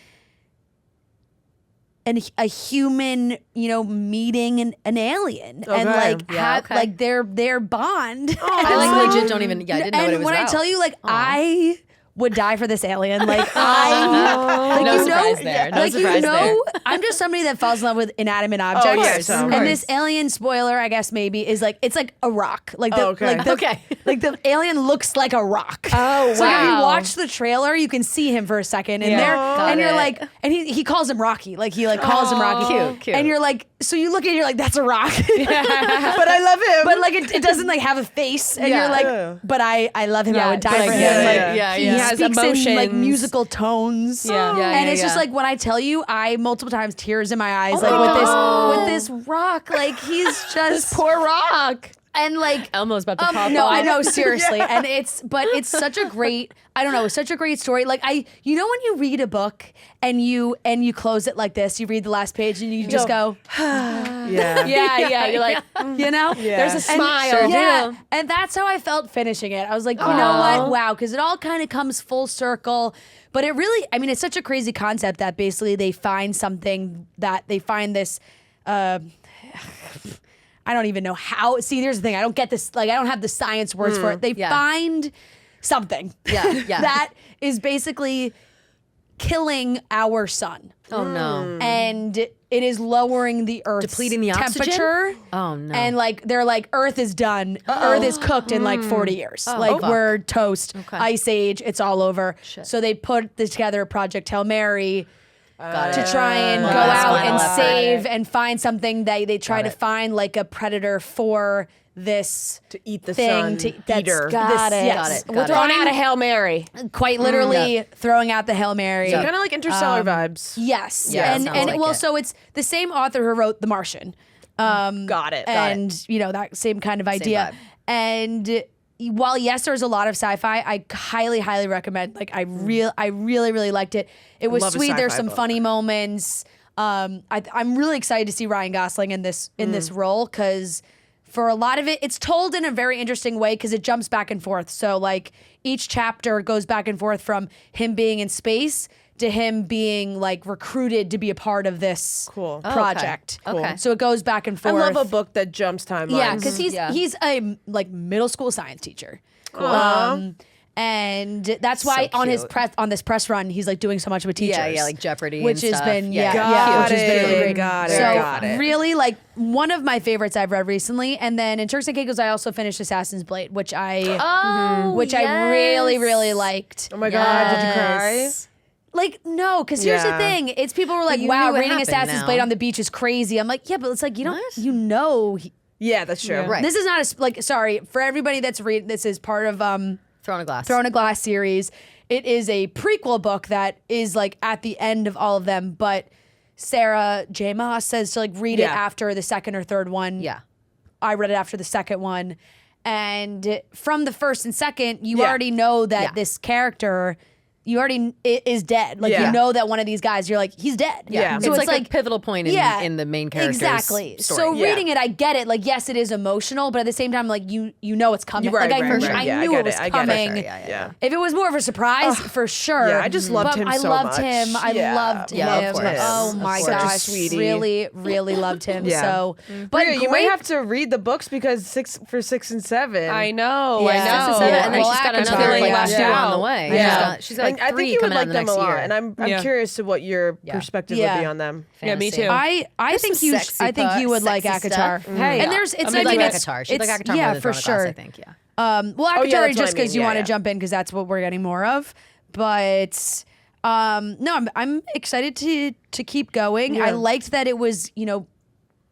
[SPEAKER 1] a human, meeting an alien and like
[SPEAKER 4] Yeah,
[SPEAKER 1] have
[SPEAKER 4] okay.
[SPEAKER 1] like their bond.
[SPEAKER 4] I like legit don't even. Yeah, I didn't know what it
[SPEAKER 1] And
[SPEAKER 4] was
[SPEAKER 1] when
[SPEAKER 4] about.
[SPEAKER 1] I tell you, like, I would die for this alien. Like I, like,
[SPEAKER 4] No
[SPEAKER 1] you
[SPEAKER 4] surprise
[SPEAKER 1] know,
[SPEAKER 4] there. No
[SPEAKER 1] like
[SPEAKER 4] surprise
[SPEAKER 1] you know,
[SPEAKER 4] there.
[SPEAKER 1] I'm just somebody that falls in love with inanimate objects.
[SPEAKER 2] yes, of
[SPEAKER 1] and
[SPEAKER 2] course.
[SPEAKER 1] this alien, spoiler, I guess maybe, is like it's like a rock. Like the,
[SPEAKER 2] okay.
[SPEAKER 1] like the,
[SPEAKER 4] Okay.
[SPEAKER 1] like the alien looks like a rock.
[SPEAKER 4] Oh,
[SPEAKER 1] So if you
[SPEAKER 4] wow.
[SPEAKER 1] watch the trailer, you can see him for a second in
[SPEAKER 3] Yeah.
[SPEAKER 1] there,
[SPEAKER 4] Got
[SPEAKER 1] and you're
[SPEAKER 4] it.
[SPEAKER 1] like, and he calls him Rocky. Like he like calls him Rocky.
[SPEAKER 4] Cute.
[SPEAKER 1] And you're like, so you look at it, you're like, that's a rock.
[SPEAKER 2] But I love him.
[SPEAKER 1] But like it doesn't like have a face, and
[SPEAKER 2] Yeah.
[SPEAKER 1] you're like,
[SPEAKER 2] Yeah.
[SPEAKER 1] but I love him. I would die
[SPEAKER 3] like,
[SPEAKER 1] for him.
[SPEAKER 3] yeah,
[SPEAKER 1] Like,
[SPEAKER 2] yeah.
[SPEAKER 4] Yeah,
[SPEAKER 1] he's
[SPEAKER 4] yeah.
[SPEAKER 3] has
[SPEAKER 1] speaks in like
[SPEAKER 3] emotions.
[SPEAKER 1] musical tones.
[SPEAKER 3] Yeah.
[SPEAKER 1] And it's just like when I tell you, I multiple times tears in my eyes, with this rock. Like he's just
[SPEAKER 3] Poor Rock.
[SPEAKER 1] and like
[SPEAKER 4] Elmo's about to pop
[SPEAKER 1] no,
[SPEAKER 4] off.
[SPEAKER 1] I know, seriously. And it's such a great, I don't know, it's such a great story. Like when you read a book and you close it like this, you read the last page and you just go,
[SPEAKER 2] Yeah.
[SPEAKER 3] Yeah. You're like,
[SPEAKER 1] you know?
[SPEAKER 2] Yeah.
[SPEAKER 3] there's a smile.
[SPEAKER 1] Yeah. And that's how I felt finishing it. I was like, you know what? Wow. Because it all kind of comes full circle. But it really, I mean, it's such a crazy concept that basically they find something that they find this, I don't even know how. See, here's the thing. I don't get this. Like, I don't have the science words for it. They find something that is basically killing our sun.
[SPEAKER 4] Oh no.
[SPEAKER 1] And it is lowering the Earth's
[SPEAKER 4] Depleting the oxygen?
[SPEAKER 1] temperature.
[SPEAKER 4] Oh no.
[SPEAKER 1] And like they're like, Earth is done. Earth is cooked in like 40 years. Like
[SPEAKER 4] fuck.
[SPEAKER 1] we're toast.
[SPEAKER 4] Okay.
[SPEAKER 1] Ice age. It's all over.
[SPEAKER 4] Shit.
[SPEAKER 1] So they put together Project Hail Mary
[SPEAKER 4] Got
[SPEAKER 1] to
[SPEAKER 4] it.
[SPEAKER 1] try and go
[SPEAKER 4] that's
[SPEAKER 1] out
[SPEAKER 4] final
[SPEAKER 1] and
[SPEAKER 4] effort.
[SPEAKER 1] save and find something that they try
[SPEAKER 4] Got
[SPEAKER 1] to
[SPEAKER 4] it.
[SPEAKER 1] find like a predator for this
[SPEAKER 2] To eat the
[SPEAKER 1] thing.
[SPEAKER 2] sun.
[SPEAKER 1] That's
[SPEAKER 2] Eater.
[SPEAKER 1] got it.
[SPEAKER 4] Got it.
[SPEAKER 1] We're
[SPEAKER 3] Throwing
[SPEAKER 1] throwing
[SPEAKER 3] out a Hail Mary.
[SPEAKER 1] quite literally throwing out the Hail Mary.
[SPEAKER 2] Kind of like Interstellar vibes.
[SPEAKER 1] Yes.
[SPEAKER 4] Yeah,
[SPEAKER 1] and
[SPEAKER 4] sounds like
[SPEAKER 1] well,
[SPEAKER 4] it.
[SPEAKER 1] so it's the same author who wrote The Martian.
[SPEAKER 2] Got it.
[SPEAKER 1] And you know, that same kind of idea.
[SPEAKER 4] vibe.
[SPEAKER 1] And while yes, there's a lot of sci-fi, I highly recommend. Like I really liked it. It was
[SPEAKER 2] Love a
[SPEAKER 1] sweet. There's
[SPEAKER 2] sci-fi
[SPEAKER 1] some
[SPEAKER 2] book.
[SPEAKER 1] funny moments. I'm really excited to see Ryan Gosling in this role because for a lot of it, it's told in a very interesting way because it jumps back and forth. So like each chapter goes back and forth from him being in space to him being like recruited to be a part of this project.
[SPEAKER 4] Okay.
[SPEAKER 1] So it goes back and
[SPEAKER 2] I
[SPEAKER 1] forth.
[SPEAKER 2] love a book that jumps timelines.
[SPEAKER 1] Yeah, because
[SPEAKER 4] Yeah.
[SPEAKER 1] he's a like middle school science teacher.
[SPEAKER 2] Cool.
[SPEAKER 1] And that's why
[SPEAKER 4] So
[SPEAKER 1] on his
[SPEAKER 4] cute.
[SPEAKER 1] on this press run, he's like doing so much with teachers.
[SPEAKER 4] Yeah, like Jeopardy,
[SPEAKER 1] which
[SPEAKER 4] and
[SPEAKER 1] has
[SPEAKER 4] stuff.
[SPEAKER 1] been which has
[SPEAKER 2] Got
[SPEAKER 1] been really
[SPEAKER 2] it,
[SPEAKER 1] great.
[SPEAKER 2] got it,
[SPEAKER 1] So
[SPEAKER 2] got it.
[SPEAKER 1] really, like one of my favorites I've read recently. And then in Turks and Caicos, I also finished Assassin's Blade, which I I really liked.
[SPEAKER 2] Oh my God, did you cry?
[SPEAKER 4] Yes.
[SPEAKER 1] Like, no, because here's the
[SPEAKER 2] Yeah.
[SPEAKER 1] thing. It's people were like,
[SPEAKER 4] you
[SPEAKER 1] wow,
[SPEAKER 4] knew what
[SPEAKER 1] reading
[SPEAKER 4] happened
[SPEAKER 1] Assassin's
[SPEAKER 4] now.
[SPEAKER 1] Blade on the beach is crazy. I'm like, yeah, but it's like, you don't,
[SPEAKER 4] What?
[SPEAKER 1] you know.
[SPEAKER 2] Yeah, that's true.
[SPEAKER 4] Right.
[SPEAKER 1] This is not sorry, for everybody that's reading, this is part of
[SPEAKER 4] Throne of Glass.
[SPEAKER 1] Throne of Glass series. It is a prequel book that is like at the end of all of them, but Sarah J. Maas says to like read it
[SPEAKER 2] Yeah.
[SPEAKER 1] after the second or third one.
[SPEAKER 4] Yeah.
[SPEAKER 1] I read it after the second one. And from the first and second, you
[SPEAKER 2] Yeah.
[SPEAKER 1] already know that
[SPEAKER 4] Yeah.
[SPEAKER 1] this character is dead. Like
[SPEAKER 2] Yeah.
[SPEAKER 1] you know that one of these guys, you're like, he's dead.
[SPEAKER 2] Yeah.
[SPEAKER 4] So
[SPEAKER 1] So
[SPEAKER 4] it's like a pivotal point in the main character's
[SPEAKER 1] exactly.
[SPEAKER 4] story.
[SPEAKER 1] So
[SPEAKER 2] Yeah.
[SPEAKER 1] reading it, I get it. Like yes, it is emotional, but at the same time, like you know it's coming.
[SPEAKER 2] Right,
[SPEAKER 1] like
[SPEAKER 2] right, right.
[SPEAKER 1] I
[SPEAKER 2] Yeah, I
[SPEAKER 1] knew
[SPEAKER 2] get
[SPEAKER 1] it was
[SPEAKER 2] it. I get it.
[SPEAKER 1] coming.
[SPEAKER 4] Sure, yeah.
[SPEAKER 1] If it was more of a surprise, for sure.
[SPEAKER 2] Yeah, I just loved
[SPEAKER 1] but
[SPEAKER 2] him
[SPEAKER 1] I
[SPEAKER 2] so
[SPEAKER 1] loved
[SPEAKER 2] much.
[SPEAKER 1] him. I
[SPEAKER 2] Yeah.
[SPEAKER 1] loved
[SPEAKER 4] Yeah, of
[SPEAKER 1] him.
[SPEAKER 4] course.
[SPEAKER 1] Oh
[SPEAKER 4] Of
[SPEAKER 1] my
[SPEAKER 4] course.
[SPEAKER 2] Such a
[SPEAKER 1] gosh,
[SPEAKER 2] sweetie.
[SPEAKER 1] really loved him.
[SPEAKER 2] Yeah.
[SPEAKER 1] So,
[SPEAKER 2] But
[SPEAKER 1] but
[SPEAKER 2] you might
[SPEAKER 1] great-
[SPEAKER 2] have to read the books because 6 and 7.
[SPEAKER 3] I know.
[SPEAKER 1] Yeah.
[SPEAKER 3] I know.
[SPEAKER 4] 6 and 7, and then
[SPEAKER 1] Well,
[SPEAKER 4] she's got
[SPEAKER 1] Avatar,
[SPEAKER 4] another like
[SPEAKER 1] yeah.
[SPEAKER 4] 2 on the way.
[SPEAKER 2] Yeah.
[SPEAKER 4] She's got like
[SPEAKER 2] And I
[SPEAKER 4] 3
[SPEAKER 2] think you would
[SPEAKER 4] coming out
[SPEAKER 2] like
[SPEAKER 4] in the
[SPEAKER 2] them
[SPEAKER 4] next
[SPEAKER 2] a lot,
[SPEAKER 4] year.
[SPEAKER 2] and I'm
[SPEAKER 3] Yeah.
[SPEAKER 2] curious to what your perspective would be on them.
[SPEAKER 3] Yeah, me
[SPEAKER 4] Fantasy.
[SPEAKER 3] too.
[SPEAKER 1] I
[SPEAKER 4] There's
[SPEAKER 1] think
[SPEAKER 4] some
[SPEAKER 1] you
[SPEAKER 4] sexy
[SPEAKER 1] I think you would like
[SPEAKER 4] sexy
[SPEAKER 1] Akatar.
[SPEAKER 4] stuff.
[SPEAKER 2] Hey,
[SPEAKER 1] and there's it's
[SPEAKER 4] I mean,
[SPEAKER 1] I think
[SPEAKER 4] like
[SPEAKER 1] it's
[SPEAKER 4] Akatar. She'd like
[SPEAKER 1] it's-
[SPEAKER 4] Akatar
[SPEAKER 1] yeah,
[SPEAKER 4] more than
[SPEAKER 1] for
[SPEAKER 4] Throne of
[SPEAKER 1] sure.
[SPEAKER 4] Glass, I think. Yeah.
[SPEAKER 1] Well,
[SPEAKER 2] Oh, yeah,
[SPEAKER 1] Akatar
[SPEAKER 2] that's what
[SPEAKER 1] just
[SPEAKER 2] I
[SPEAKER 1] because
[SPEAKER 2] mean.
[SPEAKER 1] you
[SPEAKER 2] Yeah,
[SPEAKER 1] want to
[SPEAKER 2] yeah.
[SPEAKER 1] jump in because that's what we're getting more of. But no, I'm excited to keep going. I
[SPEAKER 2] Yeah.
[SPEAKER 1] liked that it was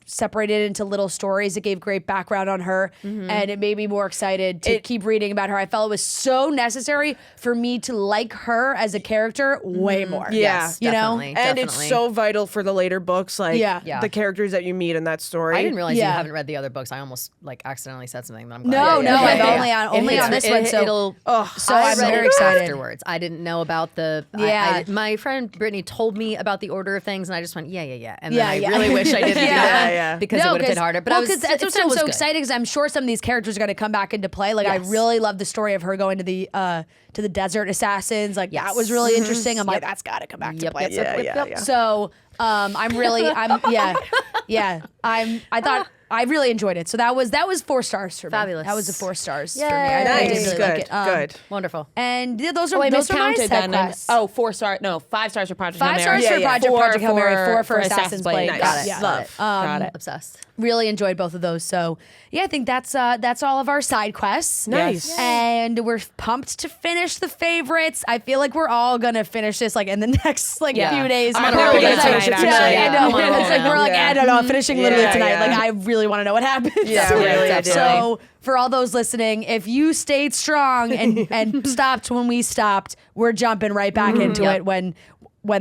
[SPEAKER 1] separated into little stories. It gave great background on her, and it made me more excited to keep reading about her. I felt it was so necessary for me to like her as a character way more.
[SPEAKER 2] Yeah.
[SPEAKER 4] Yes,
[SPEAKER 1] You know?
[SPEAKER 4] definitely,
[SPEAKER 2] And it's
[SPEAKER 4] definitely.
[SPEAKER 2] so vital for the later books, like
[SPEAKER 1] Yeah.
[SPEAKER 2] the characters that you meet in that story.
[SPEAKER 4] I didn't realize
[SPEAKER 1] Yeah.
[SPEAKER 4] you haven't read the other books. I almost like accidentally said something that I'm glad.
[SPEAKER 1] No,
[SPEAKER 4] I did.
[SPEAKER 1] no, I've only
[SPEAKER 4] It
[SPEAKER 1] only
[SPEAKER 4] hits-
[SPEAKER 1] on this one. So
[SPEAKER 4] it'll.
[SPEAKER 1] so
[SPEAKER 4] I
[SPEAKER 1] I'm
[SPEAKER 4] read
[SPEAKER 1] very
[SPEAKER 4] it
[SPEAKER 1] excited.
[SPEAKER 4] afterwards. I didn't know about the.
[SPEAKER 1] Yeah.
[SPEAKER 4] my friend Brittany told me about the order of things, and I just went, yeah. And
[SPEAKER 1] Yeah,
[SPEAKER 4] then
[SPEAKER 1] yeah.
[SPEAKER 4] I really wish I didn't do
[SPEAKER 1] Yeah.
[SPEAKER 4] that
[SPEAKER 2] Yeah.
[SPEAKER 4] because it would have hit harder. But I was,
[SPEAKER 1] that's
[SPEAKER 4] it
[SPEAKER 1] what
[SPEAKER 4] still
[SPEAKER 1] I'm
[SPEAKER 4] was
[SPEAKER 1] so
[SPEAKER 4] good.
[SPEAKER 1] excited because I'm sure some of these characters are going to come back into play. Like I
[SPEAKER 4] Yes.
[SPEAKER 1] really love the story of her going to the desert assassins. Like
[SPEAKER 4] Yes.
[SPEAKER 1] that was really interesting. I'm like,
[SPEAKER 4] Yep.
[SPEAKER 1] that's got to come back to
[SPEAKER 4] Yep,
[SPEAKER 1] play.
[SPEAKER 4] yep,
[SPEAKER 2] Yeah,
[SPEAKER 4] yep,
[SPEAKER 2] yeah,
[SPEAKER 4] yep.
[SPEAKER 2] yeah.
[SPEAKER 1] So I really enjoyed it. So that was 4 stars for me.
[SPEAKER 4] Fabulous.
[SPEAKER 1] That was a 4 stars for me.
[SPEAKER 4] Yay.
[SPEAKER 1] I
[SPEAKER 2] Nice.
[SPEAKER 1] really
[SPEAKER 2] Good.
[SPEAKER 1] like it.
[SPEAKER 2] Good.
[SPEAKER 4] Wonderful.
[SPEAKER 1] And yeah, those are
[SPEAKER 3] I
[SPEAKER 1] those are my
[SPEAKER 3] miscounted
[SPEAKER 1] side
[SPEAKER 3] then.
[SPEAKER 1] quests.
[SPEAKER 3] 4 stars. No, 5 stars for Project
[SPEAKER 1] 5
[SPEAKER 3] Hail Mary.
[SPEAKER 1] stars for
[SPEAKER 2] Yeah, yeah.
[SPEAKER 1] Project Hail Mary, 4 for Assassin's Blade.
[SPEAKER 2] Nice.
[SPEAKER 1] Got it.
[SPEAKER 2] Love.
[SPEAKER 3] Got it.
[SPEAKER 4] Obsessed.
[SPEAKER 1] Really enjoyed both of those. So yeah, I think that's all of our side quests.
[SPEAKER 2] Nice.
[SPEAKER 1] And we're pumped to finish the favorites. I feel like we're all gonna finish this like in the next few days.
[SPEAKER 3] I'm
[SPEAKER 1] We're
[SPEAKER 3] on a roll
[SPEAKER 1] gonna
[SPEAKER 3] tonight,
[SPEAKER 1] finish it
[SPEAKER 3] actually.
[SPEAKER 1] I know.
[SPEAKER 4] I'm on a roll
[SPEAKER 1] It's like
[SPEAKER 4] now.
[SPEAKER 1] we're like, I don't know, finishing literally
[SPEAKER 2] Yeah,
[SPEAKER 1] tonight.
[SPEAKER 2] yeah.
[SPEAKER 1] Like I really want to know what happens.
[SPEAKER 2] Yeah, really, I do.
[SPEAKER 1] So for all those listening, if you stayed strong and stopped when we stopped, we're jumping right back into it when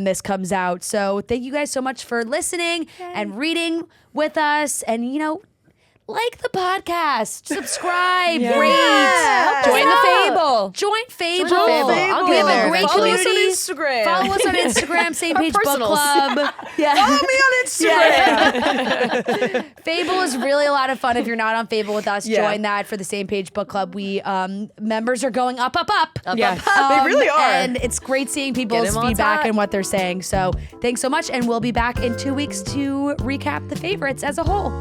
[SPEAKER 1] this comes out. So thank you guys so much for listening and reading with us. And like the podcast, subscribe, rate,
[SPEAKER 3] Join the Fable.
[SPEAKER 1] Join Fable.
[SPEAKER 4] I'll
[SPEAKER 1] We
[SPEAKER 4] get
[SPEAKER 1] have
[SPEAKER 4] there
[SPEAKER 1] a great
[SPEAKER 2] Follow us on
[SPEAKER 1] community.
[SPEAKER 2] Instagram.
[SPEAKER 1] Follow us on Instagram, Same Page Book
[SPEAKER 4] personals.
[SPEAKER 1] Club. Yeah.
[SPEAKER 2] Follow me on Instagram.
[SPEAKER 1] Fable is really a lot of fun. If you're not on Fable with us,
[SPEAKER 2] Yeah.
[SPEAKER 1] join that for the Same Page Book Club. We members are going up.
[SPEAKER 3] Yeah.
[SPEAKER 2] They really are.
[SPEAKER 1] And it's great seeing people's
[SPEAKER 4] them while it's
[SPEAKER 1] feedback
[SPEAKER 4] hot.
[SPEAKER 1] and what they're saying. So thanks so much. And we'll be back in 2 weeks to recap the favorites as a whole.